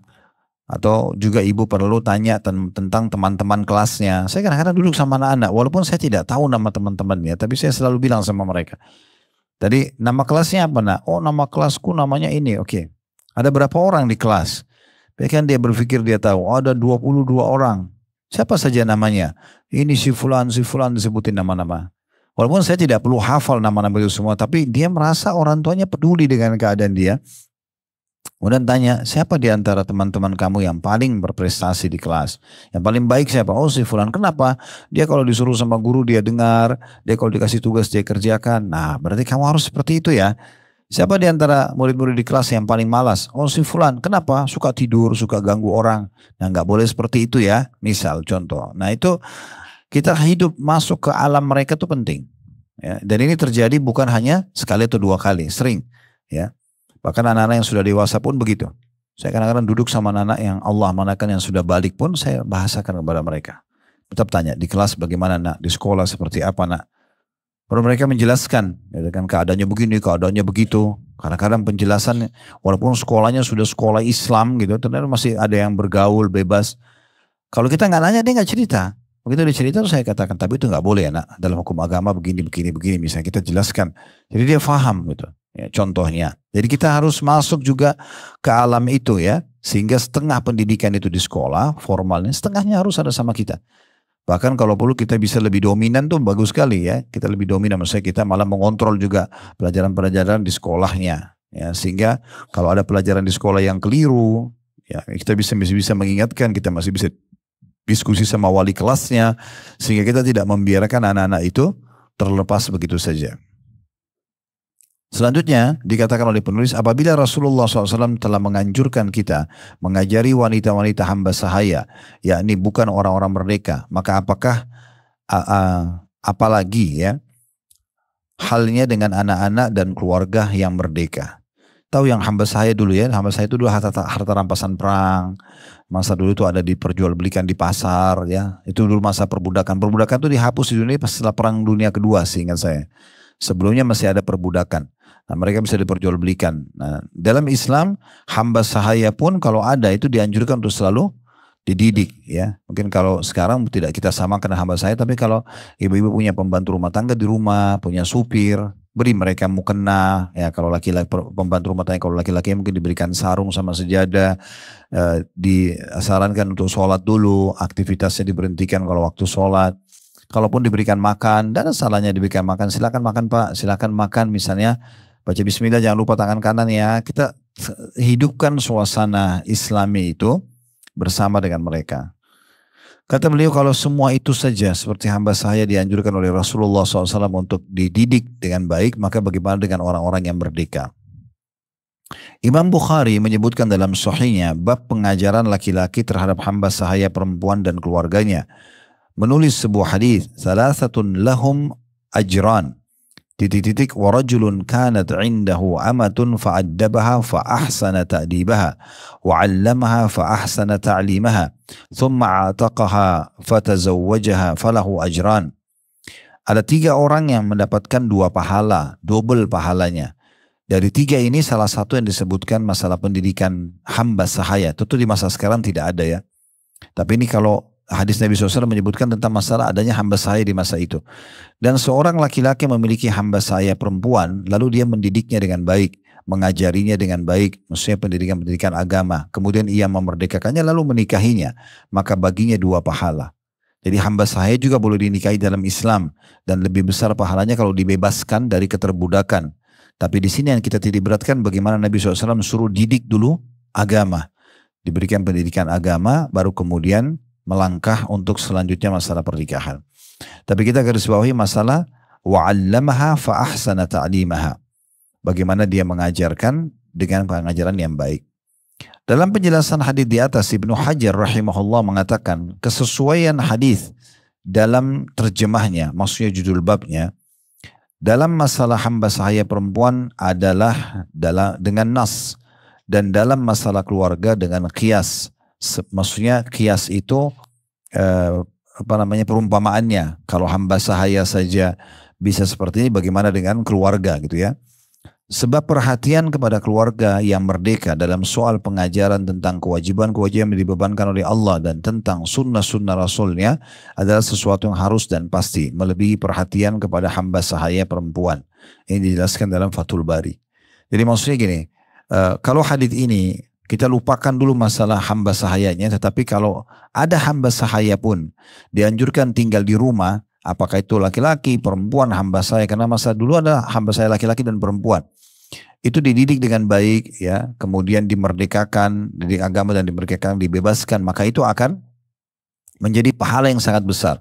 Atau juga ibu perlu tanya tentang teman-teman kelasnya. Saya kadang-kadang duduk sama anak-anak, walaupun saya tidak tahu nama teman-temannya, tapi saya selalu bilang sama mereka. Tadi nama kelasnya apa nak? Oh nama kelasku namanya ini. Oke. Ada berapa orang di kelas? Bahkan dia berpikir dia tahu. Oh, ada 22 orang. Siapa saja namanya? Ini si fulan disebutin nama-nama. Walaupun saya tidak perlu hafal nama-nama itu semua. Tapi dia merasa orang tuanya peduli dengan keadaan dia. Kemudian tanya, siapa di antara teman-teman kamu yang paling berprestasi di kelas? Yang paling baik siapa? Oh si fulan. Kenapa? Dia kalau disuruh sama guru dia dengar. Dia kalau dikasih tugas dia kerjakan. Nah berarti kamu harus seperti itu ya. Siapa di antara murid-murid di kelas yang paling malas? Oh si fulan. Kenapa? Suka tidur, suka ganggu orang. Nah nggak boleh seperti itu ya. Misal contoh. Nah itu kita hidup masuk ke alam mereka itu penting. Ya. Dan ini terjadi bukan hanya sekali atau dua kali. Sering. Ya. Bahkan anak-anak yang sudah dewasa pun begitu. Saya kadang-kadang duduk sama anak-anak yang Allah manakan yang sudah balik pun saya bahasakan kepada mereka. Tetap tanya, di kelas bagaimana nak? Di sekolah seperti apa nak? Baru mereka menjelaskan, ya kan keadaannya begini, keadaannya begitu. Kadang-kadang penjelasan, walaupun sekolahnya sudah sekolah Islam gitu, ternyata masih ada yang bergaul bebas. Kalau kita nggak nanya, dia nggak cerita. Begitu dia cerita, saya katakan, tapi itu nggak boleh ya nak. Dalam hukum agama begini. Misalnya kita jelaskan. Jadi dia paham gitu. Ya, contohnya. Jadi kita harus masuk juga ke alam itu ya. Sehingga setengah pendidikan itu di sekolah, formalnya, setengahnya harus ada sama kita. Bahkan kalau perlu kita bisa lebih dominan tuh bagus sekali ya. Kita lebih dominan, maksudnya kita malah mengontrol juga pelajaran-pelajaran di sekolahnya. Ya, sehingga kalau ada pelajaran di sekolah yang keliru, ya kita bisa mengingatkan, kita masih bisa diskusi sama wali kelasnya. Sehingga kita tidak membiarkan anak-anak itu terlepas begitu saja. Selanjutnya dikatakan oleh penulis, apabila Rasulullah SAW telah menganjurkan kita mengajari wanita-wanita hamba sahaya, yakni bukan orang-orang merdeka, maka apakah apalagi ya halnya dengan anak-anak dan keluarga yang merdeka. tahu yang hamba sahaya dulu ya, hamba sahaya itu dulu harta rampasan perang. Masa dulu itu ada diperjualbelikan di pasar ya. Itu dulu masa perbudakan. Perbudakan itu dihapus di dunia pas setelah perang dunia kedua seingat saya. Sebelumnya masih ada perbudakan. Nah, mereka bisa diperjualbelikan. Nah, dalam Islam hamba sahaya pun kalau ada itu dianjurkan untuk selalu dididik ya. Mungkin kalau sekarang tidak kita samakan hamba sahaya, tapi kalau ibu-ibu punya pembantu rumah tangga di rumah, punya supir, beri mereka mukena ya. Kalau laki-laki pembantu rumah tangga, kalau laki-laki mungkin diberikan sarung sama sejadah, disarankan untuk sholat dulu, aktivitasnya diberhentikan kalau waktu sholat. Kalaupun diberikan makan, dan salahnya diberikan makan, silakan makan Pak, silakan makan misalnya, baca bismillah, jangan lupa tangan kanan ya. Kita hidupkan suasana Islami itu bersama dengan mereka. Kata beliau, kalau semua itu saja seperti hamba sahaya dianjurkan oleh Rasulullah SAW untuk dididik dengan baik, maka bagaimana dengan orang-orang yang merdeka? Imam Bukhari menyebutkan dalam sahihnya bab pengajaran laki-laki terhadap hamba sahaya perempuan dan keluarganya. Menulis sebuah hadis, salasatun lahum ajran, ورجل كانت عنده أمة فأدبها فأحسن تأديبها وعلمها فأحسن تعليمها ثم عاتقها فتزوجها فله أجران. Ada 3 orang yang mendapatkan 2 pahala, double pahalanya. Dari 3 ini salah satu yang disebutkan masalah pendidikan hamba sahaya. Tentu di masa sekarang tidak ada ya. Tapi ini kalau hadis Nabi SAW menyebutkan tentang masalah adanya hamba sahaya di masa itu. Dan seorang laki-laki memiliki hamba sahaya perempuan, lalu dia mendidiknya dengan baik, mengajarinya dengan baik, maksudnya pendidikan-pendidikan agama. Kemudian ia memerdekakannya lalu menikahinya, maka baginya 2 pahala. Jadi hamba sahaya juga boleh dinikahi dalam Islam, dan lebih besar pahalanya kalau dibebaskan dari keterbudakan. Tapi di sini yang kita titik beratkan bagaimana Nabi SAW suruh didik dulu agama. Diberikan pendidikan agama, baru kemudian melangkah untuk selanjutnya masalah pernikahan. Tapi kita garis bawahi masalah wa'allamaha fa ahsana ta'limaha. Bagaimana dia mengajarkan dengan pengajaran yang baik. Dalam penjelasan hadis di atas, Ibnu Hajar rahimahullah mengatakan kesesuaian hadis dalam terjemahnya, maksudnya judul babnya, dalam masalah hamba sahaya perempuan adalah dengan nas, dan dalam masalah keluarga dengan qiyas. Maksudnya qiyas itu perumpamaannya. Kalau hamba sahaya saja bisa seperti ini, bagaimana dengan keluarga gitu ya. Sebab perhatian kepada keluarga yang merdeka dalam soal pengajaran tentang kewajiban-kewajiban yang dibebankan oleh Allah dan tentang sunnah-sunnah Rasulnya adalah sesuatu yang harus dan pasti, melebihi perhatian kepada hamba sahaya perempuan. Ini dijelaskan dalam Fathul Bari. Jadi maksudnya gini, kalau hadits ini kita lupakan dulu masalah hamba sahayanya, tetapi kalau ada hamba sahaya pun dianjurkan tinggal di rumah, apakah itu laki-laki, perempuan, hamba sahaya, karena masa dulu ada hamba sahaya laki-laki dan perempuan. Itu dididik dengan baik ya, kemudian dimerdekakan, didik agama dan dimerdekakan, dibebaskan, maka itu akan menjadi pahala yang sangat besar.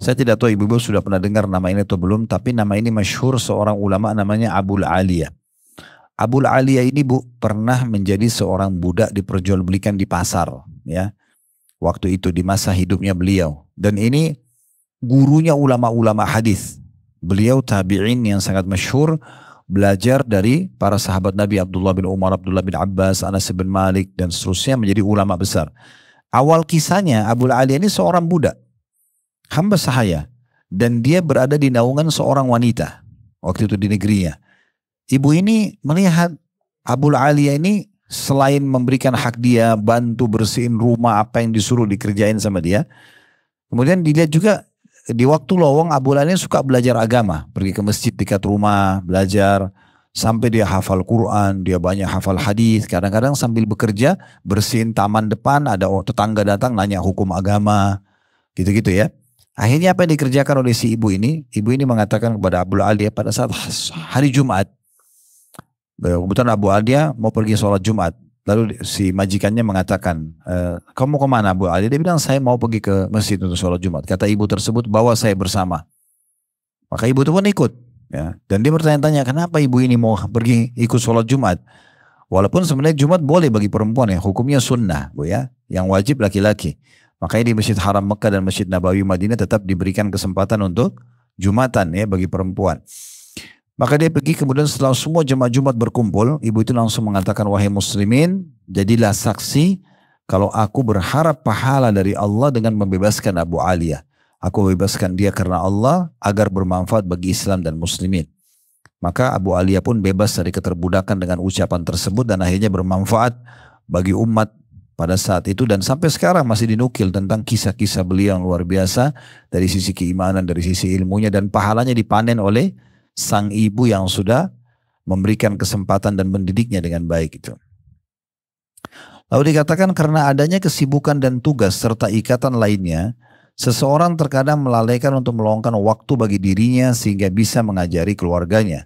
Saya tidak tahu ibu-ibu sudah pernah dengar nama ini atau belum, tapi nama ini masyhur seorang ulama namanya Abul Aliyah. Abul Aliyah ini pernah menjadi seorang budak diperjualbelikan di pasar ya. Waktu itu di masa hidupnya beliau, dan ini gurunya ulama-ulama hadis. Beliau tabi'in yang sangat masyhur, belajar dari para sahabat Nabi Abdullah bin Umar, Abdullah bin Abbas, Anas bin Malik dan seterusnya, menjadi ulama besar. Awal kisahnya Abul Aliyah ini seorang budak hamba sahaya, dan dia berada di naungan seorang wanita waktu itu di negerinya. Ibu ini melihat Abul Aliyah ini selain memberikan hak dia, bantu bersihin rumah apa yang disuruh dikerjain sama dia. Kemudian dilihat juga di waktu lowong Abul Aliyah suka belajar agama. Pergi ke masjid dekat rumah, belajar. Sampai dia hafal Quran, dia banyak hafal hadis. Kadang-kadang sambil bekerja, bersihin taman depan, ada tetangga datang nanya hukum agama. Gitu-gitu ya. Akhirnya apa yang dikerjakan oleh si ibu ini? Ibu ini mengatakan kepada Abul Aliyah pada saat hari Jumat. Kebetulan Abu Aliyah mau pergi sholat Jumat. Lalu si majikannya mengatakan, kamu kemana Abu Aliyah? Dia bilang, saya mau pergi ke masjid untuk sholat Jumat. Kata ibu tersebut, bawa saya bersama. Maka ibu itu pun ikut. Ya. Dan dia bertanya-tanya, kenapa ibu ini mau pergi ikut sholat Jumat? Walaupun sebenarnya Jumat boleh bagi perempuan ya. Hukumnya sunnah bu ya. Yang wajib laki-laki. Makanya di Masjid Haram Mekah dan Masjid Nabawi Madinah tetap diberikan kesempatan untuk Jumatan ya bagi perempuan. Maka dia pergi, kemudian setelah semua jemaah Jumat berkumpul, ibu itu langsung mengatakan, wahai muslimin, jadilah saksi kalau aku berharap pahala dari Allah dengan membebaskan Abu Aliyah. Aku bebaskan dia karena Allah agar bermanfaat bagi Islam dan muslimin. Maka Abu Aliyah pun bebas dari keterbudakan dengan ucapan tersebut dan akhirnya bermanfaat bagi umat pada saat itu, dan sampai sekarang masih dinukil tentang kisah-kisah beliau yang luar biasa dari sisi keimanan, dari sisi ilmunya, dan pahalanya dipanen oleh sang ibu yang sudah memberikan kesempatan dan mendidiknya dengan baik itu. Lalu dikatakan karena adanya kesibukan dan tugas serta ikatan lainnya, seseorang terkadang melalaikan untuk meluangkan waktu bagi dirinya sehingga bisa mengajari keluarganya.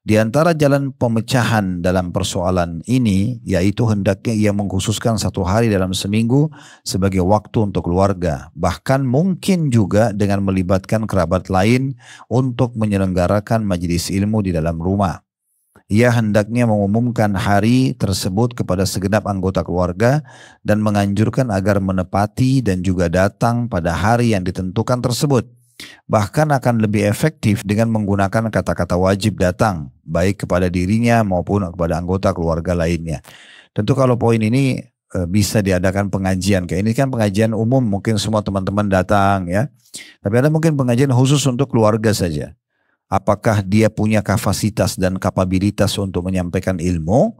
Di antara jalan pemecahan dalam persoalan ini, yaitu hendaknya ia mengkhususkan 1 hari dalam seminggu sebagai waktu untuk keluarga. Bahkan mungkin juga dengan melibatkan kerabat lain untuk menyelenggarakan majelis ilmu di dalam rumah. Ia hendaknya mengumumkan hari tersebut kepada segenap anggota keluarga dan menganjurkan agar menepati dan juga datang pada hari yang ditentukan tersebut. Bahkan akan lebih efektif dengan menggunakan kata-kata wajib datang, baik kepada dirinya maupun kepada anggota keluarga lainnya. Tentu kalau poin ini bisa diadakan pengajian, kayak ini kan pengajian umum, mungkin semua teman-teman datang ya. Tapi ada mungkin pengajian khusus untuk keluarga saja. Apakah dia punya kapasitas dan kapabilitas untuk menyampaikan ilmu?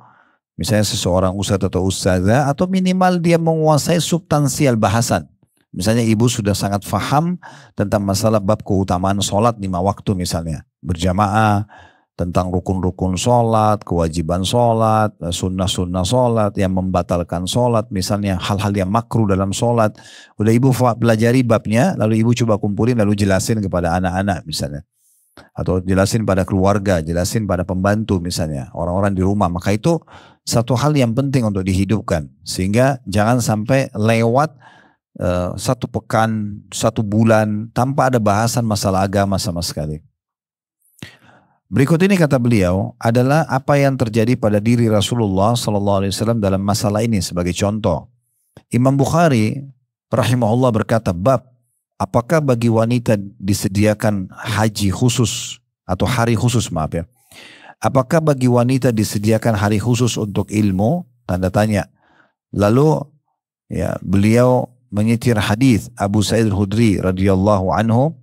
Misalnya seseorang ustadz atau ustazah, atau minimal dia menguasai substansial bahasan. Misalnya ibu sudah sangat faham tentang masalah bab keutamaan sholat 5 waktu misalnya. Berjamaah, tentang rukun-rukun sholat, kewajiban sholat, sunnah-sunnah sholat, yang membatalkan sholat, misalnya hal-hal yang makruh dalam sholat. Udah ibu pelajari babnya, lalu ibu coba kumpulin, lalu jelasin kepada anak-anak misalnya. Atau jelasin pada keluarga, jelasin pada pembantu misalnya, orang-orang di rumah. Maka itu satu hal yang penting untuk dihidupkan. Sehingga jangan sampai lewat 1 pekan, 1 bulan tanpa ada bahasan masalah agama sama sekali. Berikut ini kata beliau adalah apa yang terjadi pada diri Rasulullah SAW dalam masalah ini sebagai contoh. Imam Bukhari rahimahullah berkata, bab apakah bagi wanita disediakan haji khusus atau hari khusus, maaf ya. Apakah bagi wanita disediakan hari khusus untuk ilmu? Tanda tanya. Lalu ya beliau menyetir hadis Abu Sa'id al-Khudri radhiyallahu anhu,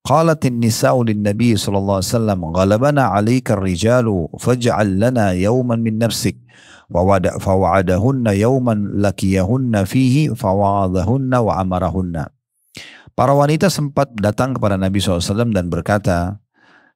qalatin nisa'u lin-nabi sallallahu alaihi wasallam ghalabana 'alaika ar-rijalu faj'al lana yawman min nafsik wa fawa'adahunna yawman lakiyahunna fihi fawadahunna wa amarahunna. Para wanita sempat datang kepada Nabi SAW dan berkata,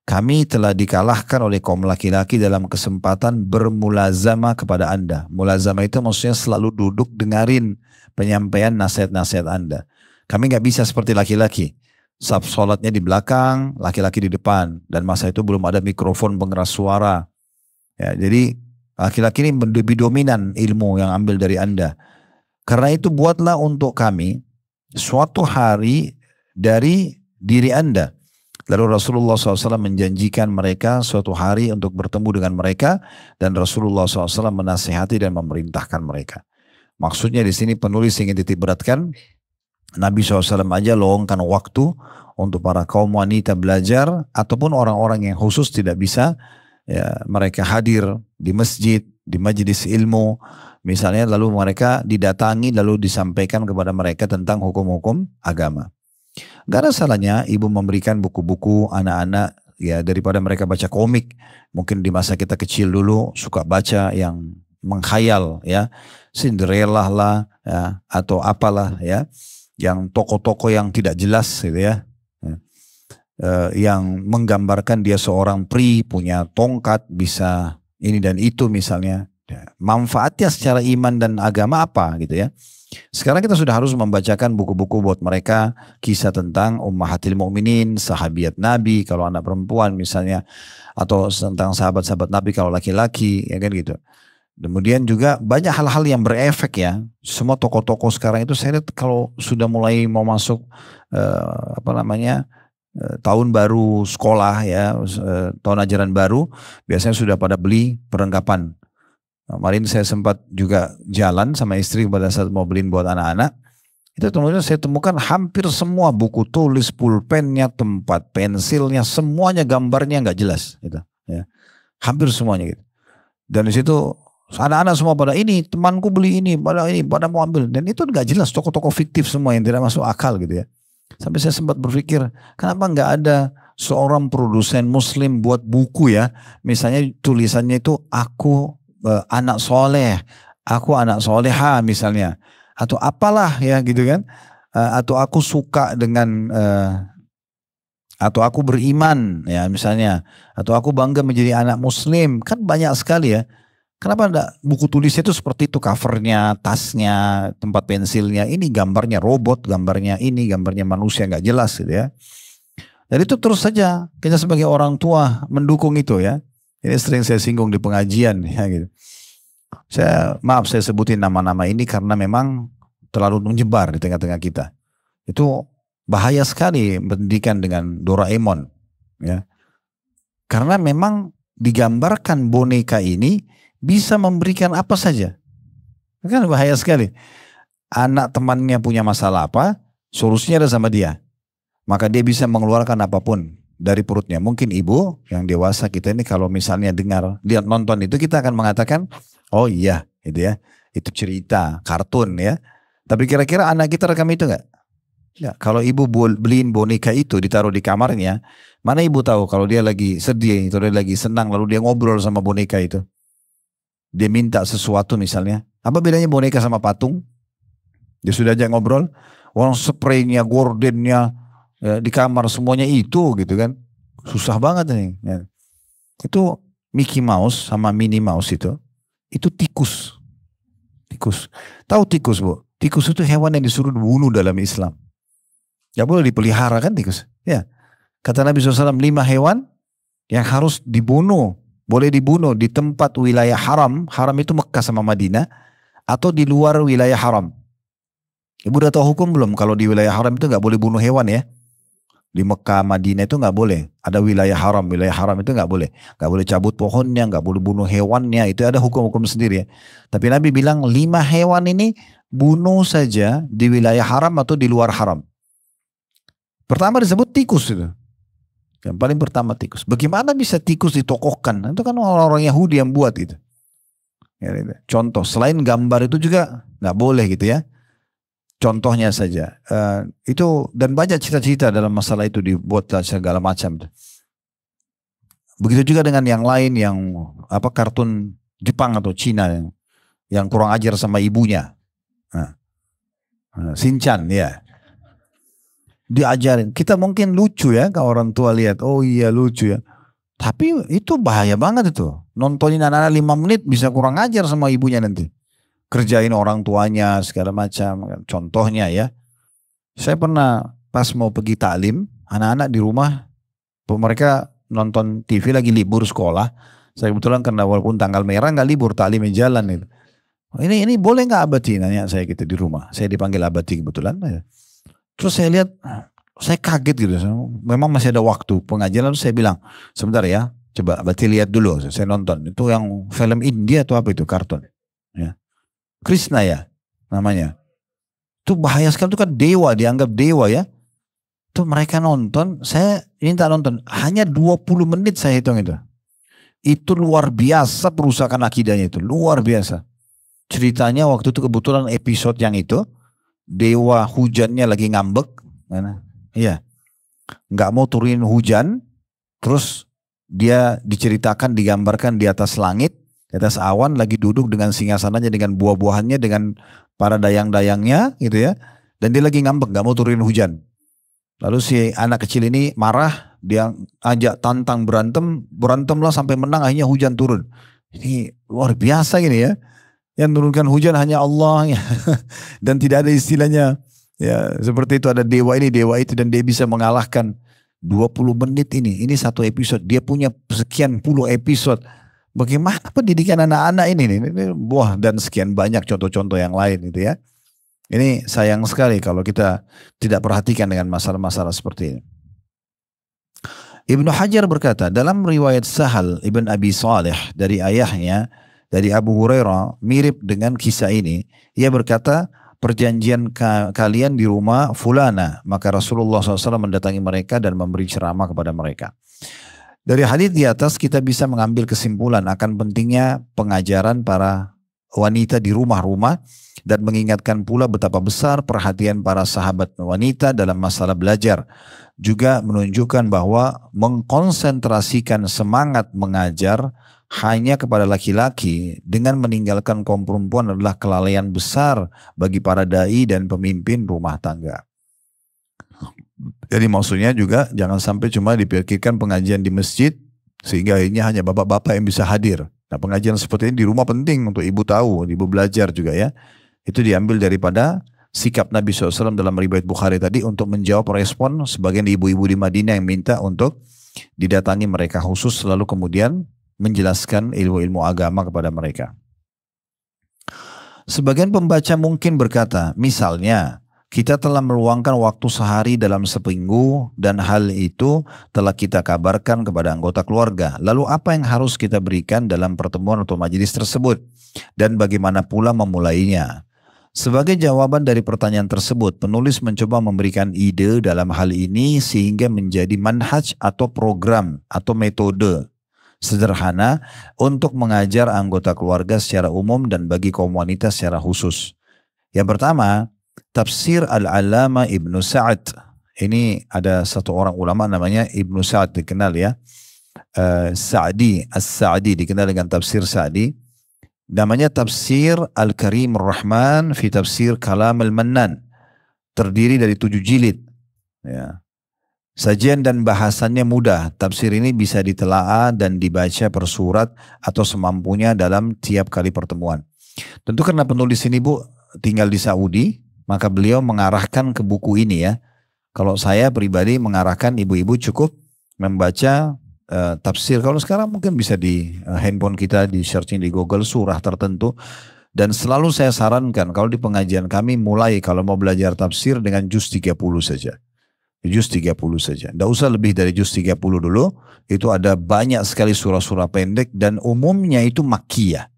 kami telah dikalahkan oleh kaum laki-laki dalam kesempatan bermulazamah kepada anda. Mulazamah itu maksudnya selalu duduk dengarin penyampaian nasihat-nasihat anda. Kami nggak bisa seperti laki-laki. Saf sholatnya di belakang, laki-laki di depan. Dan masa itu belum ada mikrofon pengeras suara. Ya, jadi laki-laki ini lebih dominan ilmu yang ambil dari anda. Karena itu buatlah untuk kami suatu hari dari diri anda. Lalu Rasulullah SAW menjanjikan mereka suatu hari untuk bertemu dengan mereka, dan Rasulullah SAW menasihati dan memerintahkan mereka. Maksudnya di sini penulis ingin titik beratkan, Nabi SAW aja luangkan waktu untuk para kaum wanita belajar, ataupun orang-orang yang khusus tidak bisa ya, mereka hadir di masjid, di majelis ilmu misalnya, lalu mereka didatangi lalu disampaikan kepada mereka tentang hukum-hukum agama. Gak ada salahnya ibu memberikan buku-buku anak-anak ya, daripada mereka baca komik. Mungkin di masa kita kecil dulu suka baca yang menghayal ya, Cinderella lah ya, atau apalah ya, yang toko-toko yang tidak jelas gitu ya, yang menggambarkan dia seorang pri punya tongkat bisa ini dan itu misalnya. Manfaatnya secara iman dan agama apa gitu ya. Sekarang kita sudah harus membacakan buku-buku buat mereka, kisah tentang Ummahatil Mukminin, sahabiat Nabi kalau anak perempuan misalnya, atau tentang sahabat-sahabat Nabi kalau laki-laki, ya kan gitu. Kemudian juga banyak hal-hal yang berefek ya. Semua toko-toko sekarang itu saya lihat kalau sudah mulai mau masuk tahun baru sekolah ya, tahun ajaran baru, biasanya sudah pada beli perlengkapan. Kemarin saya sempat juga jalan sama istri pada saat mau beliin buat anak-anak. Itu teman-teman saya temukan hampir semua buku tulis, pulpennya, tempat pensilnya, semuanya gambarnya nggak jelas. Gitu. Ya. Hampir semuanya gitu. Dan di situ anak-anak semua pada ini, temanku beli ini, pada mau ambil. Dan itu nggak jelas, toko-toko fiktif semua yang tidak masuk akal gitu ya. Sampai saya sempat berpikir, kenapa nggak ada seorang produsen muslim buat buku ya. Misalnya tulisannya itu aku anak soleh, aku anak soleha misalnya. Atau apalah ya gitu kan. Atau aku suka dengan, atau aku beriman ya misalnya. Atau aku bangga menjadi anak muslim. Kan banyak sekali ya. Kenapa enggak buku tulisnya itu seperti itu, covernya, tasnya, tempat pensilnya, ini gambarnya robot, gambarnya ini, gambarnya manusia nggak jelas gitu ya. Dan itu terus saja kita sebagai orang tua mendukung itu ya. Ini sering saya singgung di pengajian ya gitu. Maaf saya sebutin nama-nama ini karena memang terlalu menyebar di tengah-tengah kita. Itu bahaya sekali pendidikan dengan Doraemon ya. Karena memang digambarkan boneka ini bisa memberikan apa saja. Kan bahaya sekali. Anak temannya punya masalah apa, solusinya ada sama dia. Maka dia bisa mengeluarkan apapun dari perutnya. Mungkin ibu yang dewasa kita ini kalau misalnya dengar, lihat nonton itu kita akan mengatakan, oh iya itu ya, itu cerita, kartun ya. Tapi kira-kira anak kita rekam itu enggak? Ya, kalau ibu beliin boneka itu ditaruh di kamarnya, mana ibu tahu kalau dia lagi sedih, atau dia lagi senang, lalu dia ngobrol sama boneka itu. Dia minta sesuatu misalnya. Apa bedanya boneka sama patung? Dia sudah aja ngobrol. Orang spraynya, gordennya ya, di kamar semuanya itu gitu kan. Susah banget nih. Ya. Itu Mickey Mouse sama Minnie Mouse itu tikus. Tikus. Tahu tikus bu? Tikus itu hewan yang disuruh dibunuh dalam Islam. Gak boleh dipelihara kan tikus. Ya. Kata Nabi SAW 5 hewan yang harus dibunuh. Boleh dibunuh di tempat wilayah haram. Haram itu Mekah sama Madinah. Atau di luar wilayah haram. Ibu udah tahu hukum belum? Kalau di wilayah haram itu gak boleh bunuh hewan ya. Di Mekah, Madinah itu gak boleh. Ada wilayah haram. Wilayah haram itu gak boleh. Gak boleh cabut pohonnya. Gak boleh bunuh hewannya. Itu ada hukum-hukum sendiri ya. Tapi Nabi bilang 5 hewan ini bunuh saja di wilayah haram atau di luar haram. Pertama disebut tikus itu. Yang paling pertama tikus. Bagaimana bisa tikus ditokohkan? Itu kan orang-orang Yahudi yang buat itu. Ya, contoh, selain gambar itu juga nggak boleh gitu ya. Contohnya saja. Itu dan banyak cita-cita dalam masalah itu dibuat segala macam. Begitu juga dengan yang lain yang apa kartun Jepang atau Cina yang kurang ajar sama ibunya. Shinchan ya. Diajarin. Kita mungkin lucu ya kalau orang tua lihat. Oh iya lucu ya. Tapi itu bahaya banget itu. Nontonin anak-anak 5 menit bisa kurang ajar sama ibunya nanti. Kerjain orang tuanya segala macam. Contohnya ya. Saya pernah pas mau pergi taklim. Anak-anak di rumah. Mereka nonton TV lagi libur sekolah. Saya kebetulan karena walaupun tanggal merah gak libur taklimnya jalan itu. Ini boleh gak abati? Nanya saya gitu di rumah. Saya dipanggil abati kebetulan. Terus saya lihat, saya kaget gitu. Memang masih ada waktu pengajian. Lalu saya bilang, sebentar ya, coba berarti lihat dulu. Saya nonton. Itu yang film India atau apa itu, kartun. Ya. Krishna ya, namanya. Itu bahaya sekali, itu kan dewa, dianggap dewa ya. Itu mereka nonton, saya minta nonton. Hanya 20 menit saya hitung itu. Itu luar biasa perusakan akidahnya itu. Luar biasa. Ceritanya waktu itu kebetulan episode yang itu. Dewa hujannya lagi ngambek, iya, nggak mau turunin hujan, terus dia diceritakan, digambarkan di atas langit, di atas awan, lagi duduk dengan singgasananya, dengan buah-buahannya, dengan para dayang-dayangnya, gitu ya, dan dia lagi ngambek, nggak mau turunin hujan. Lalu si anak kecil ini marah, dia ajak tantang berantemlah sampai menang, akhirnya hujan turun. Ini luar biasa gini ya. Yang menurunkan hujan hanya Allah ya. Dan tidak ada istilahnya ya seperti itu ada dewa ini dewa itu dan dia bisa mengalahkan 20 menit ini satu episode, dia punya sekian puluh episode. Bagaimana pendidikan anak-anak ini wah, dan sekian banyak contoh-contoh yang lain itu ya. Ini sayang sekali kalau kita tidak perhatikan dengan masalah-masalah seperti ini. Ibnu Hajar berkata dalam riwayat Sahal ibn Abi Saleh dari ayahnya dari Abu Hurairah mirip dengan kisah ini. Ia berkata, perjanjian kalian di rumah fulana. Maka Rasulullah SAW mendatangi mereka dan memberi ceramah kepada mereka. Dari hadis di atas kita bisa mengambil kesimpulan akan pentingnya pengajaran para wanita di rumah-rumah dan mengingatkan pula betapa besar perhatian para sahabat wanita dalam masalah belajar. Juga menunjukkan bahwa mengkonsentrasikan semangat mengajar hanya kepada laki-laki dengan meninggalkan kaum perempuan adalah kelalaian besar bagi para dai dan pemimpin rumah tangga. Jadi maksudnya juga jangan sampai cuma dipikirkan pengajian di masjid sehingga akhirnya hanya bapak-bapak yang bisa hadir. Nah, pengajian seperti ini di rumah penting untuk ibu tahu, ibu belajar juga ya. Itu diambil daripada sikap Nabi SAW dalam riwayat Bukhari tadi untuk menjawab respon sebagian ibu-ibu di Madinah yang minta untuk didatangi mereka khusus lalu kemudian menjelaskan ilmu-ilmu agama kepada mereka. Sebagian pembaca mungkin berkata, misalnya kita telah meluangkan waktu sehari dalam seminggu dan hal itu telah kita kabarkan kepada anggota keluarga. Lalu apa yang harus kita berikan dalam pertemuan atau majelis tersebut? Dan bagaimana pula memulainya? Sebagai jawaban dari pertanyaan tersebut, penulis mencoba memberikan ide dalam hal ini sehingga menjadi manhaj atau program atau metode sederhana untuk mengajar anggota keluarga secara umum dan bagi kaum wanita secara khusus. Yang pertama, Tafsir Al-Alama Ibnu Sa'ad. Ini ada satu orang ulama namanya Ibnu Sa'ad, dikenal ya. Sa'di, As-Sa'di, dikenal dengan tafsir Sa'di. Namanya Tafsir Al-Karim Ar-Rahman fi Tafsir Kalam Al-Mannan. Terdiri dari 7 jilid. Ya. Sajian dan bahasannya mudah. Tafsir ini bisa ditelaah dan dibaca per surat atau semampunya dalam tiap kali pertemuan. Tentu karena penulis ini Bu tinggal di Saudi, maka beliau mengarahkan ke buku ini ya. Kalau saya pribadi mengarahkan ibu-ibu cukup membaca tafsir. Kalau sekarang mungkin bisa di handphone kita di searching di Google surah tertentu. Dan selalu saya sarankan kalau di pengajian kami mulai kalau mau belajar tafsir dengan juz 30 saja. Juz 30 saja. Tidak usah lebih dari juz 30 dulu. Itu ada banyak sekali surah-surah pendek dan umumnya itu Makkiyah.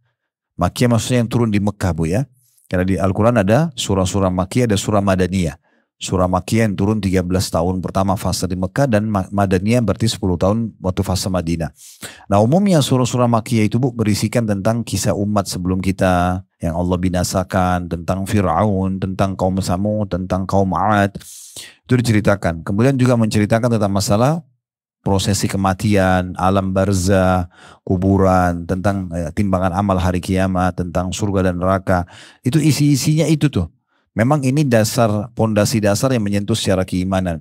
Makkiyah maksudnya yang turun di Mekah Bu ya. Karena di Al-Quran ada surah-surah Makkiyah, ada surah Madaniyah. Surah Makkiyah yang turun 13 tahun pertama fase di Mekah dan Madaniyah berarti 10 tahun waktu fase Madinah. Nah umumnya surah-surah Makkiyah itu Bu berisikan tentang kisah umat sebelum kita yang Allah binasakan, tentang Fir'aun, tentang kaum Samud, tentang kaum 'Ad. Itu diceritakan. Kemudian juga menceritakan tentang masalah prosesi kematian, alam barzah, kuburan, tentang timbangan amal hari kiamat, tentang surga dan neraka. Itu isi-isinya itu tuh. Memang ini dasar, pondasi dasar yang menyentuh secara keimanan.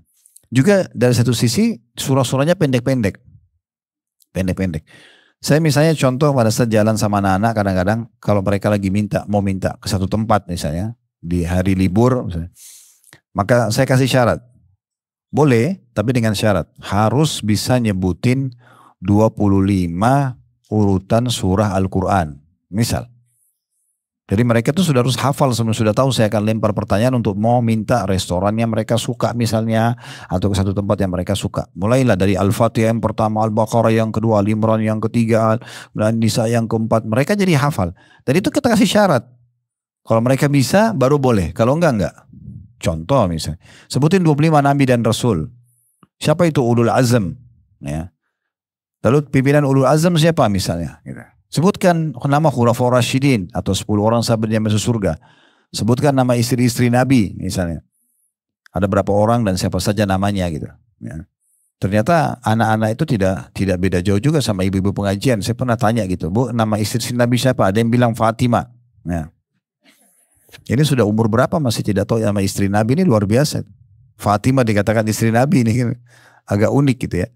Juga dari satu sisi surah-surahnya pendek-pendek. Pendek-pendek. Saya misalnya contoh pada saat jalan sama anak-anak kadang-kadang kalau mereka lagi mau minta ke satu tempat misalnya di hari libur misalnya, maka saya kasih syarat. Boleh, tapi dengan syarat. Harus bisa nyebutin 25 urutan surah Al-Quran. Misal. Jadi mereka tuh sudah harus hafal, sudah tahu saya akan lempar pertanyaan untuk mau minta restoran yang mereka suka misalnya. Atau ke satu tempat yang mereka suka. Mulailah dari Al-Fatihah yang pertama, Al-Baqarah yang kedua, Al-Imran yang ketiga, dan Nisa yang keempat. Mereka jadi hafal. Dan itu kita kasih syarat. Kalau mereka bisa, baru boleh. Kalau enggak. Contoh misalnya, sebutin 25 Nabi dan Rasul. Siapa itu Ulul Azm? Ya. Lalu pimpinan Ulul Azm siapa misalnya? Gitu. Sebutkan nama Khulafaur Rasyidin atau 10 orang sahabat yang masuk surga. Sebutkan nama istri-istri Nabi misalnya. Ada berapa orang dan siapa saja namanya gitu. Ya. Ternyata anak-anak itu tidak beda jauh juga sama ibu-ibu pengajian. Saya pernah tanya gitu, Bu, nama istri Nabi siapa? Ada yang bilang Fatimah. Ya. Ini sudah umur berapa masih tidak tahu nama istri Nabi, ini luar biasa. Fatimah dikatakan istri Nabi ini agak unik gitu ya.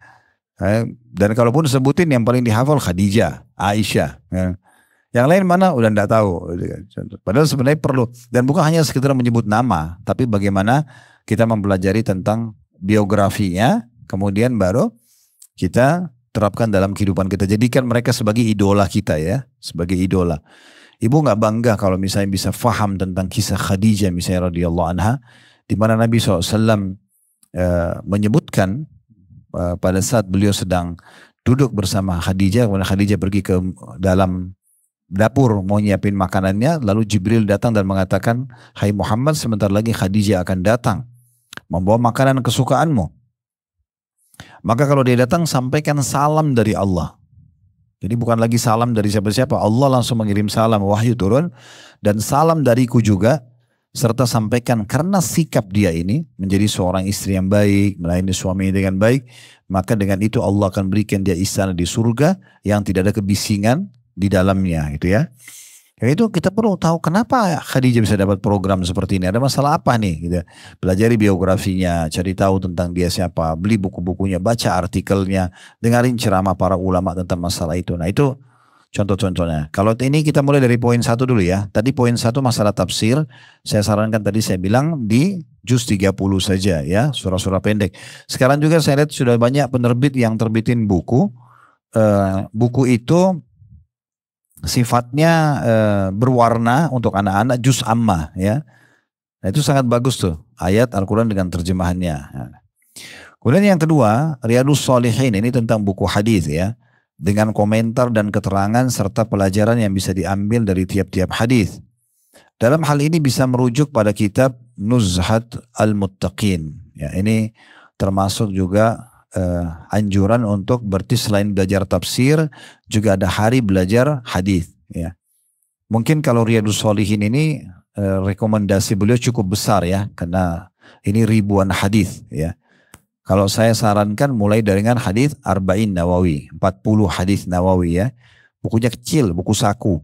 Dan kalaupun sebutin yang paling dihafal Khadijah, Aisyah. Yang lain mana udah enggak tahu. Padahal sebenarnya perlu. Dan bukan hanya sekedar menyebut nama, tapi bagaimana kita mempelajari tentang biografinya, kemudian baru kita terapkan dalam kehidupan kita. Jadikan mereka sebagai idola kita ya, sebagai idola. Ibu nggak bangga kalau misalnya bisa faham tentang kisah Khadijah misalnya radhiyallahu anha, di mana Nabi SAW menyebutkan pada saat beliau sedang duduk bersama Khadijah, kemudian Khadijah pergi ke dalam dapur mau nyiapin makanannya, lalu Jibril datang dan mengatakan, hai Muhammad, sebentar lagi Khadijah akan datang membawa makanan kesukaanmu. Maka kalau dia datang sampaikan salam dari Allah. Jadi bukan lagi salam dari siapa-siapa. Allah langsung mengirim salam, wahyu turun. Dan salam dariku juga. Serta sampaikan karena sikap dia ini menjadi seorang istri yang baik, melayani suami dengan baik. Maka dengan itu Allah akan berikan dia istana di surga yang tidak ada kebisingan di dalamnya. Gitu ya. Itu kita perlu tahu kenapa Khadijah bisa dapat program seperti ini. Ada masalah apa nih? Gitu. Pelajari biografinya, cari tahu tentang dia siapa, beli buku-bukunya, baca artikelnya, dengarin ceramah para ulama tentang masalah itu. Nah itu contoh-contohnya. Kalau ini kita mulai dari poin 1 dulu ya. Tadi poin 1 masalah tafsir. Saya sarankan tadi saya bilang di juz 30 saja ya. Surah-surah pendek. Sekarang juga saya lihat sudah banyak penerbit yang terbitin buku. Buku itu sifatnya berwarna untuk anak-anak juz amma ya. Nah, itu sangat bagus tuh ayat Al-Quran dengan terjemahannya. Nah. Kemudian yang kedua Riyadhus Shalihin ini tentang buku hadis ya dengan komentar dan keterangan serta pelajaran yang bisa diambil dari tiap-tiap hadis. Dalam hal ini bisa merujuk pada kitab Nuzhat Al-Muttaqin. Ya, ini termasuk juga anjuran untuk berarti selain belajar tafsir juga ada hari belajar hadis ya. Mungkin kalau Riyadhus Shalihin ini rekomendasi beliau cukup besar ya karena ini ribuan hadis ya. Kalau saya sarankan mulai dengan hadis Arba'in Nawawi, 40 hadis Nawawi ya. Bukunya kecil, buku saku.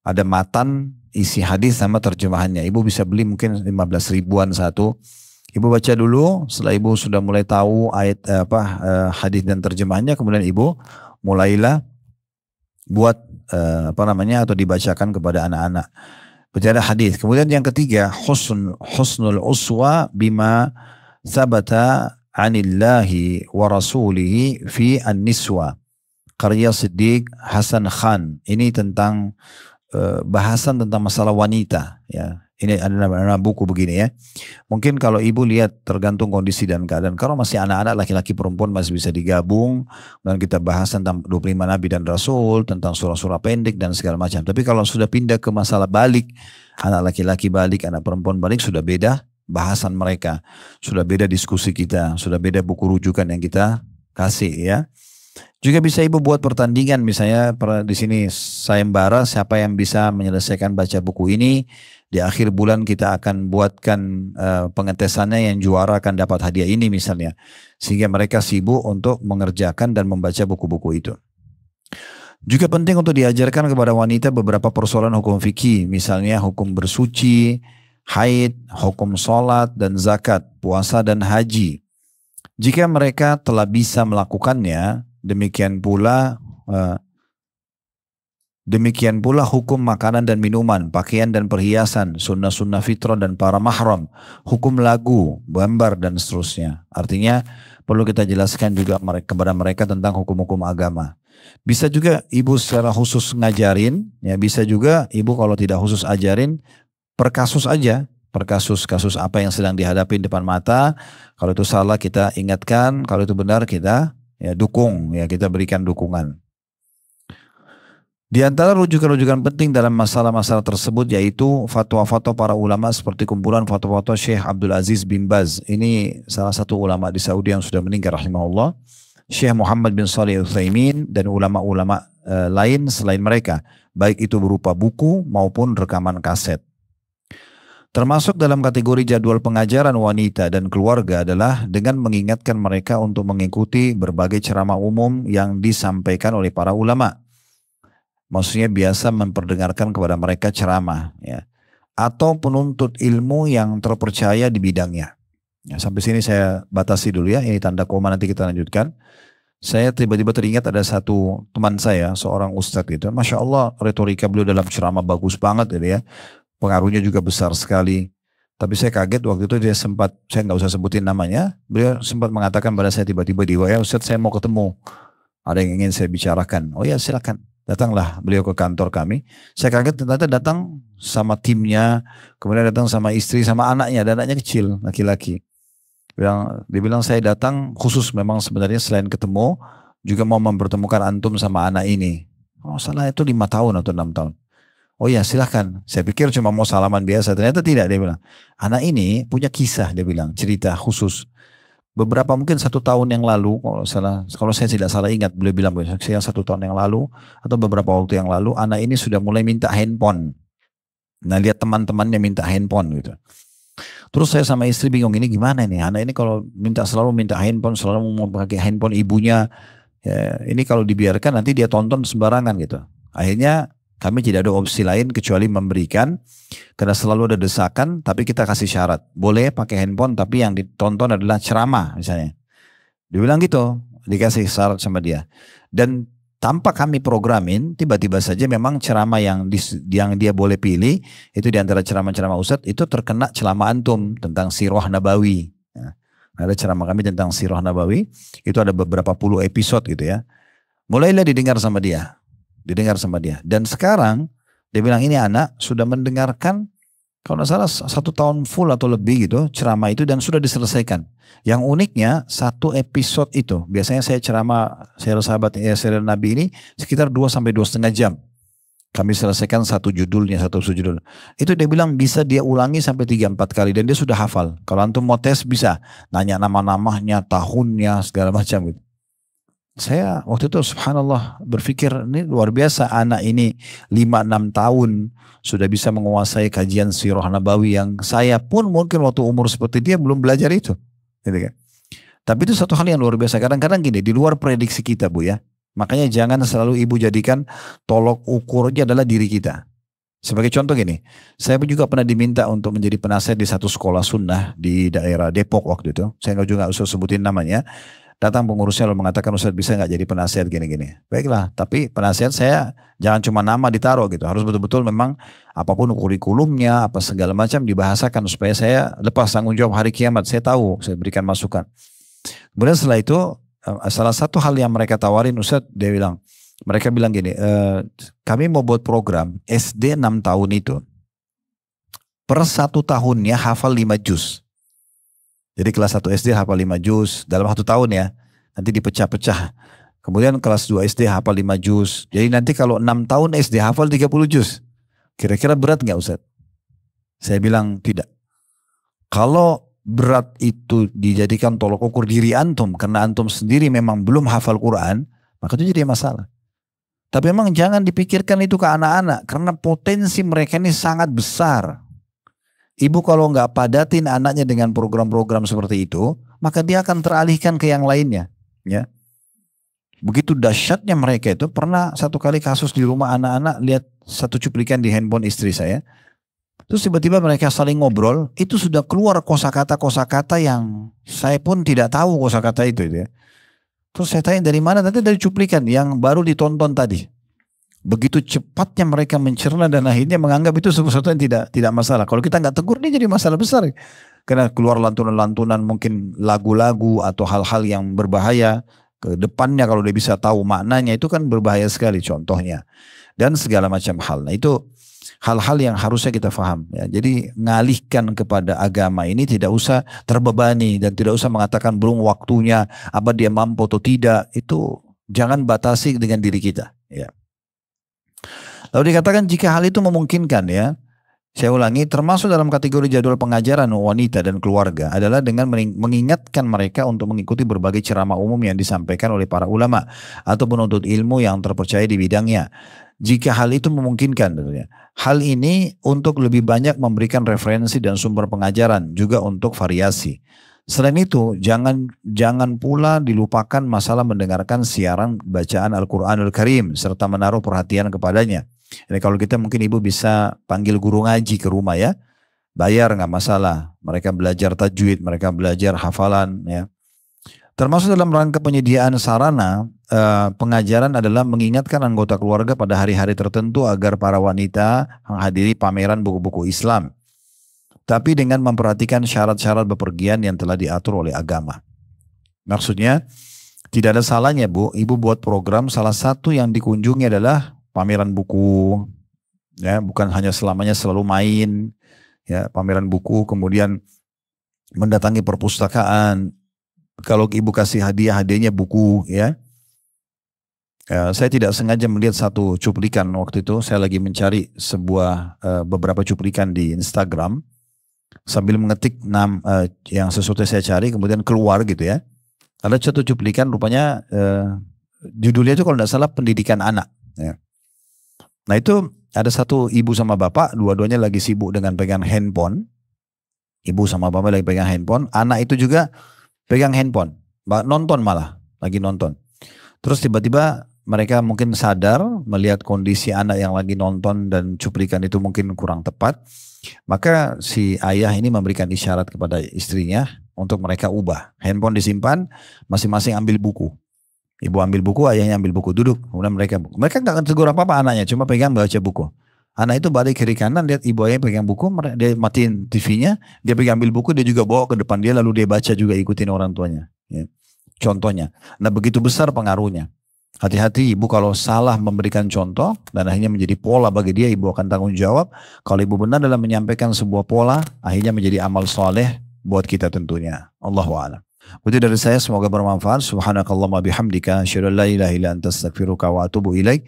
Ada matan isi hadis sama terjemahannya. Ibu bisa beli mungkin 15 ribuan satu. Ibu baca dulu, setelah ibu sudah mulai tahu ayat hadis dan terjemahannya, kemudian ibu mulailah buat atau dibacakan kepada anak-anak. Baca hadis. Kemudian yang ketiga, husnul uswa bima sabata anillahi wa rasulihi fi an-niswa. Karya Siddiq Hasan Khan. Ini tentang bahasan tentang masalah wanita ya. Ini adalah buku begini ya. Mungkin kalau ibu lihat tergantung kondisi dan keadaan. Kalau masih anak-anak laki-laki perempuan masih bisa digabung. Dan kita bahas tentang 25 Nabi dan Rasul. Tentang surah-surah pendek dan segala macam. Tapi kalau sudah pindah ke masalah balik. Anak laki-laki balik, anak perempuan balik sudah beda bahasan mereka. Sudah beda diskusi kita. Sudah beda buku rujukan yang kita kasih ya. Juga bisa ibu buat pertandingan misalnya di sini sayembara siapa yang bisa menyelesaikan baca buku ini. Di akhir bulan kita akan buatkan pengetesannya yang juara akan dapat hadiah ini misalnya. Sehingga mereka sibuk untuk mengerjakan dan membaca buku-buku itu. Juga penting untuk diajarkan kepada wanita beberapa persoalan hukum fikih. Misalnya hukum bersuci, haid, hukum sholat dan zakat, puasa dan haji. Jika mereka telah bisa melakukannya, demikian pula hukum makanan dan minuman, pakaian dan perhiasan, sunnah-sunnah fitrah dan para mahram, hukum lagu, gambar dan seterusnya. Artinya perlu kita jelaskan juga kepada mereka tentang hukum-hukum agama. Bisa juga ibu secara khusus ngajarin, ya bisa juga ibu kalau tidak khusus ajarin, per kasus aja. Per kasus apa yang sedang dihadapi depan mata. Kalau itu salah kita ingatkan, kalau itu benar kita ya dukung, ya kita berikan dukungan. Di antara rujukan-rujukan penting dalam masalah-masalah tersebut yaitu fatwa-fatwa para ulama seperti kumpulan fatwa-fatwa Syekh Abdul Aziz bin Baz. Ini salah satu ulama di Saudi yang sudah meninggal rahimahullah. Syekh Muhammad bin Shalih Al-Utsaimin dan ulama-ulama lain selain mereka. Baik itu berupa buku maupun rekaman kaset. Termasuk dalam kategori jadwal pengajaran wanita dan keluarga adalah dengan mengingatkan mereka untuk mengikuti berbagai ceramah umum yang disampaikan oleh para ulama. Maksudnya biasa memperdengarkan kepada mereka ceramah. Ya. Atau penuntut ilmu yang terpercaya di bidangnya. Ya, sampai sini saya batasi dulu ya. Ini tanda koma nanti kita lanjutkan. Saya tiba-tiba teringat ada satu teman saya, seorang ustadz gitu. Masya Allah retorika beliau dalam ceramah bagus banget gitu ya. Pengaruhnya juga besar sekali. Tapi saya kaget waktu itu dia sempat, saya nggak usah sebutin namanya, beliau sempat mengatakan pada saya tiba-tiba di WA, Ustadz saya mau ketemu, ada yang ingin saya bicarakan. Oh ya silakan, datanglah beliau ke kantor kami. Saya kaget ternyata datang sama timnya, kemudian datang sama istri, sama anaknya, dan anaknya kecil, laki-laki. Dia bilang saya datang khusus memang sebenarnya selain ketemu, juga mau mempertemukan antum sama anak ini. Oh salah itu 5 tahun atau 6 tahun. Oh ya silahkan, saya pikir cuma mau salaman biasa, ternyata tidak dia bilang. Anak ini punya kisah dia bilang, cerita khusus. beberapa mungkin 1 tahun yang lalu, kalau saya tidak salah ingat, beliau bilang saya 1 tahun yang lalu atau beberapa waktu yang lalu, anak ini sudah mulai minta handphone. Nah lihat teman-temannya minta handphone gitu. Terus saya sama istri bingung, ini gimana nih, anak ini kalau selalu minta handphone, selalu mau pakai handphone ibunya, ya, ini kalau dibiarkan nanti dia tonton sembarangan gitu. Akhirnya kami tidak ada opsi lain kecuali memberikan, karena selalu ada desakan, tapi kita kasih syarat. Boleh pakai handphone, tapi yang ditonton adalah ceramah misalnya. Dibilang gitu, dikasih syarat sama dia. Dan tanpa kami programin, tiba-tiba saja memang ceramah yang dia boleh pilih, itu diantara ceramah-ceramah Ustadz, itu terkena ceramah antum tentang Sirah Nabawi. Ya, ada ceramah kami tentang Sirah Nabawi, itu ada beberapa puluh episode gitu ya. Mulailah didengar sama dia. Dan sekarang dia bilang ini anak sudah mendengarkan kalau tidak salah 1 tahun full atau lebih gitu ceramah itu dan sudah diselesaikan. Yang uniknya 1 episode itu biasanya saya ceramah serial sahabat serial Nabi ini sekitar 2 sampai 2,5 jam. Kami selesaikan satu judul. Itu dia bilang bisa dia ulangi sampai 3-4 kali dan dia sudah hafal. Kalau antum mau tes bisa nanya nama-namanya, tahunnya, segala macam gitu. Saya waktu itu subhanallah berpikir ini luar biasa anak ini 5-6 tahun sudah bisa menguasai kajian Sirah Nabawi yang saya pun mungkin waktu umur seperti dia belum belajar itu. Gitu kan. Tapi itu satu hal yang luar biasa. Kadang-kadang gini, di luar prediksi kita Bu ya. Makanya jangan selalu ibu jadikan tolok ukurnya adalah diri kita. Sebagai contoh gini, saya juga pernah diminta untuk menjadi penasihat di satu sekolah sunnah di daerah Depok waktu itu. Saya juga nggak usah sebutin namanya. Datang pengurusnya lalu mengatakan Ustaz bisa nggak jadi penasihat gini-gini. Baiklah, tapi penasihat saya jangan cuma nama ditaruh gitu. Harus betul-betul memang apapun kurikulumnya, apa segala macam dibahasakan supaya saya lepas tanggung jawab hari kiamat. Saya tahu, saya berikan masukan. Kemudian setelah itu salah satu hal yang mereka tawarin Ustaz, mereka bilang gini, kami mau buat program SD 6 tahun itu. Per 1 tahunnya hafal 5 juz. Jadi kelas 1 SD hafal 5 juz dalam 1 tahun ya. Nanti dipecah-pecah. Kemudian kelas 2 SD hafal 5 juz. Jadi nanti kalau 6 tahun SD hafal 30 juz. Kira-kira berat nggak Ustaz? Saya bilang tidak. Kalau berat itu dijadikan tolok ukur diri antum. Karena antum sendiri memang belum hafal Quran. Maka itu jadi masalah. Tapi memang jangan dipikirkan itu ke anak-anak. Karena potensi mereka ini sangat besar. Ibu kalau nggak padatin anaknya dengan program-program seperti itu, maka dia akan teralihkan ke yang lainnya. Ya, begitu dahsyatnya mereka itu. Pernah satu kali kasus di rumah anak-anak lihat satu cuplikan di handphone istri saya. Terus tiba-tiba mereka saling ngobrol, itu sudah keluar kosakata-kosakata yang saya pun tidak tahu kosakata itu ya. Terus saya tanya dari mana? Nanti dari cuplikan yang baru ditonton tadi. Begitu cepatnya mereka mencerna dan akhirnya menganggap itu sesuatu yang tidak masalah. Kalau kita nggak tegur ini jadi masalah besar. Karena keluar lantunan-lantunan mungkin lagu-lagu atau hal-hal yang berbahaya. Ke depannya kalau dia bisa tahu maknanya itu kan berbahaya sekali contohnya. Dan segala macam hal. Nah itu hal-hal yang harusnya kita paham. Ya. Jadi ngalihkan kepada agama ini tidak usah terbebani. Dan tidak usah mengatakan belum waktunya. Apa dia mampu atau tidak. Itu jangan batasi dengan diri kita. Ya. Lalu dikatakan jika hal itu memungkinkan ya, saya ulangi, termasuk dalam kategori jadwal pengajaran wanita dan keluarga adalah dengan mengingatkan mereka untuk mengikuti berbagai ceramah umum yang disampaikan oleh para ulama atau penuntut ilmu yang terpercaya di bidangnya. Jika hal itu memungkinkan tentunya. Hal ini untuk lebih banyak memberikan referensi dan sumber pengajaran, juga untuk variasi. Selain itu, jangan pula dilupakan masalah mendengarkan siaran bacaan Al-Quranul Karim serta menaruh perhatian kepadanya. Ini kalau kita mungkin ibu bisa panggil guru ngaji ke rumah ya, bayar nggak masalah. Mereka belajar tajwid, mereka belajar hafalan ya. Termasuk dalam rangka penyediaan sarana pengajaran adalah mengingatkan anggota keluarga pada hari-hari tertentu agar para wanita menghadiri pameran buku-buku Islam. Tapi dengan memperhatikan syarat-syarat bepergian yang telah diatur oleh agama. Maksudnya tidak ada salahnya Bu, ibu buat program salah satu yang dikunjungi adalah pameran buku, ya bukan hanya selamanya selalu main, ya pameran buku, kemudian mendatangi perpustakaan. Kalau ibu kasih hadiahnya buku, ya. Saya tidak sengaja melihat satu cuplikan waktu itu. Saya lagi mencari beberapa cuplikan di Instagram. sambil mengetik yang sesuatu yang saya cari, kemudian keluar gitu ya. Ada satu cuplikan rupanya judulnya itu kalau tidak salah pendidikan anak. Ya. Nah itu ada satu ibu sama bapak, dua-duanya lagi sibuk dengan pegang handphone. Ibu sama bapak lagi pegang handphone, anak itu juga pegang handphone, nonton malah, lagi nonton. Terus tiba-tiba mereka mungkin sadar melihat kondisi anak yang lagi nonton dan cuplikan itu mungkin kurang tepat. Maka si ayah ini memberikan isyarat kepada istrinya untuk mereka ubah. Handphone disimpan, masing-masing ambil buku. Ibu ambil buku, ayahnya ambil buku, duduk. Kemudian mereka nggak akan tegur apa-apa anaknya, cuma pegang baca buku. Anak itu balik kiri kanan, lihat ibu ayahnya pegang buku, dia matiin TV-nya, dia pegang ambil buku, dia juga bawa ke depan dia, lalu dia baca juga ikutin orang tuanya. Ya. Contohnya. Nah begitu besar pengaruhnya. Hati-hati ibu kalau salah memberikan contoh dan akhirnya menjadi pola bagi dia, ibu akan tanggung jawab. Kalau ibu benar dalam menyampaikan sebuah pola, akhirnya menjadi amal soleh buat kita tentunya. Allahu a'lam. Itu dari saya, semoga bermanfaat. Subhanakallahumma bihamdika, asyhadu an la ilaha illa anta astaghfiruka wa atubu ilaik.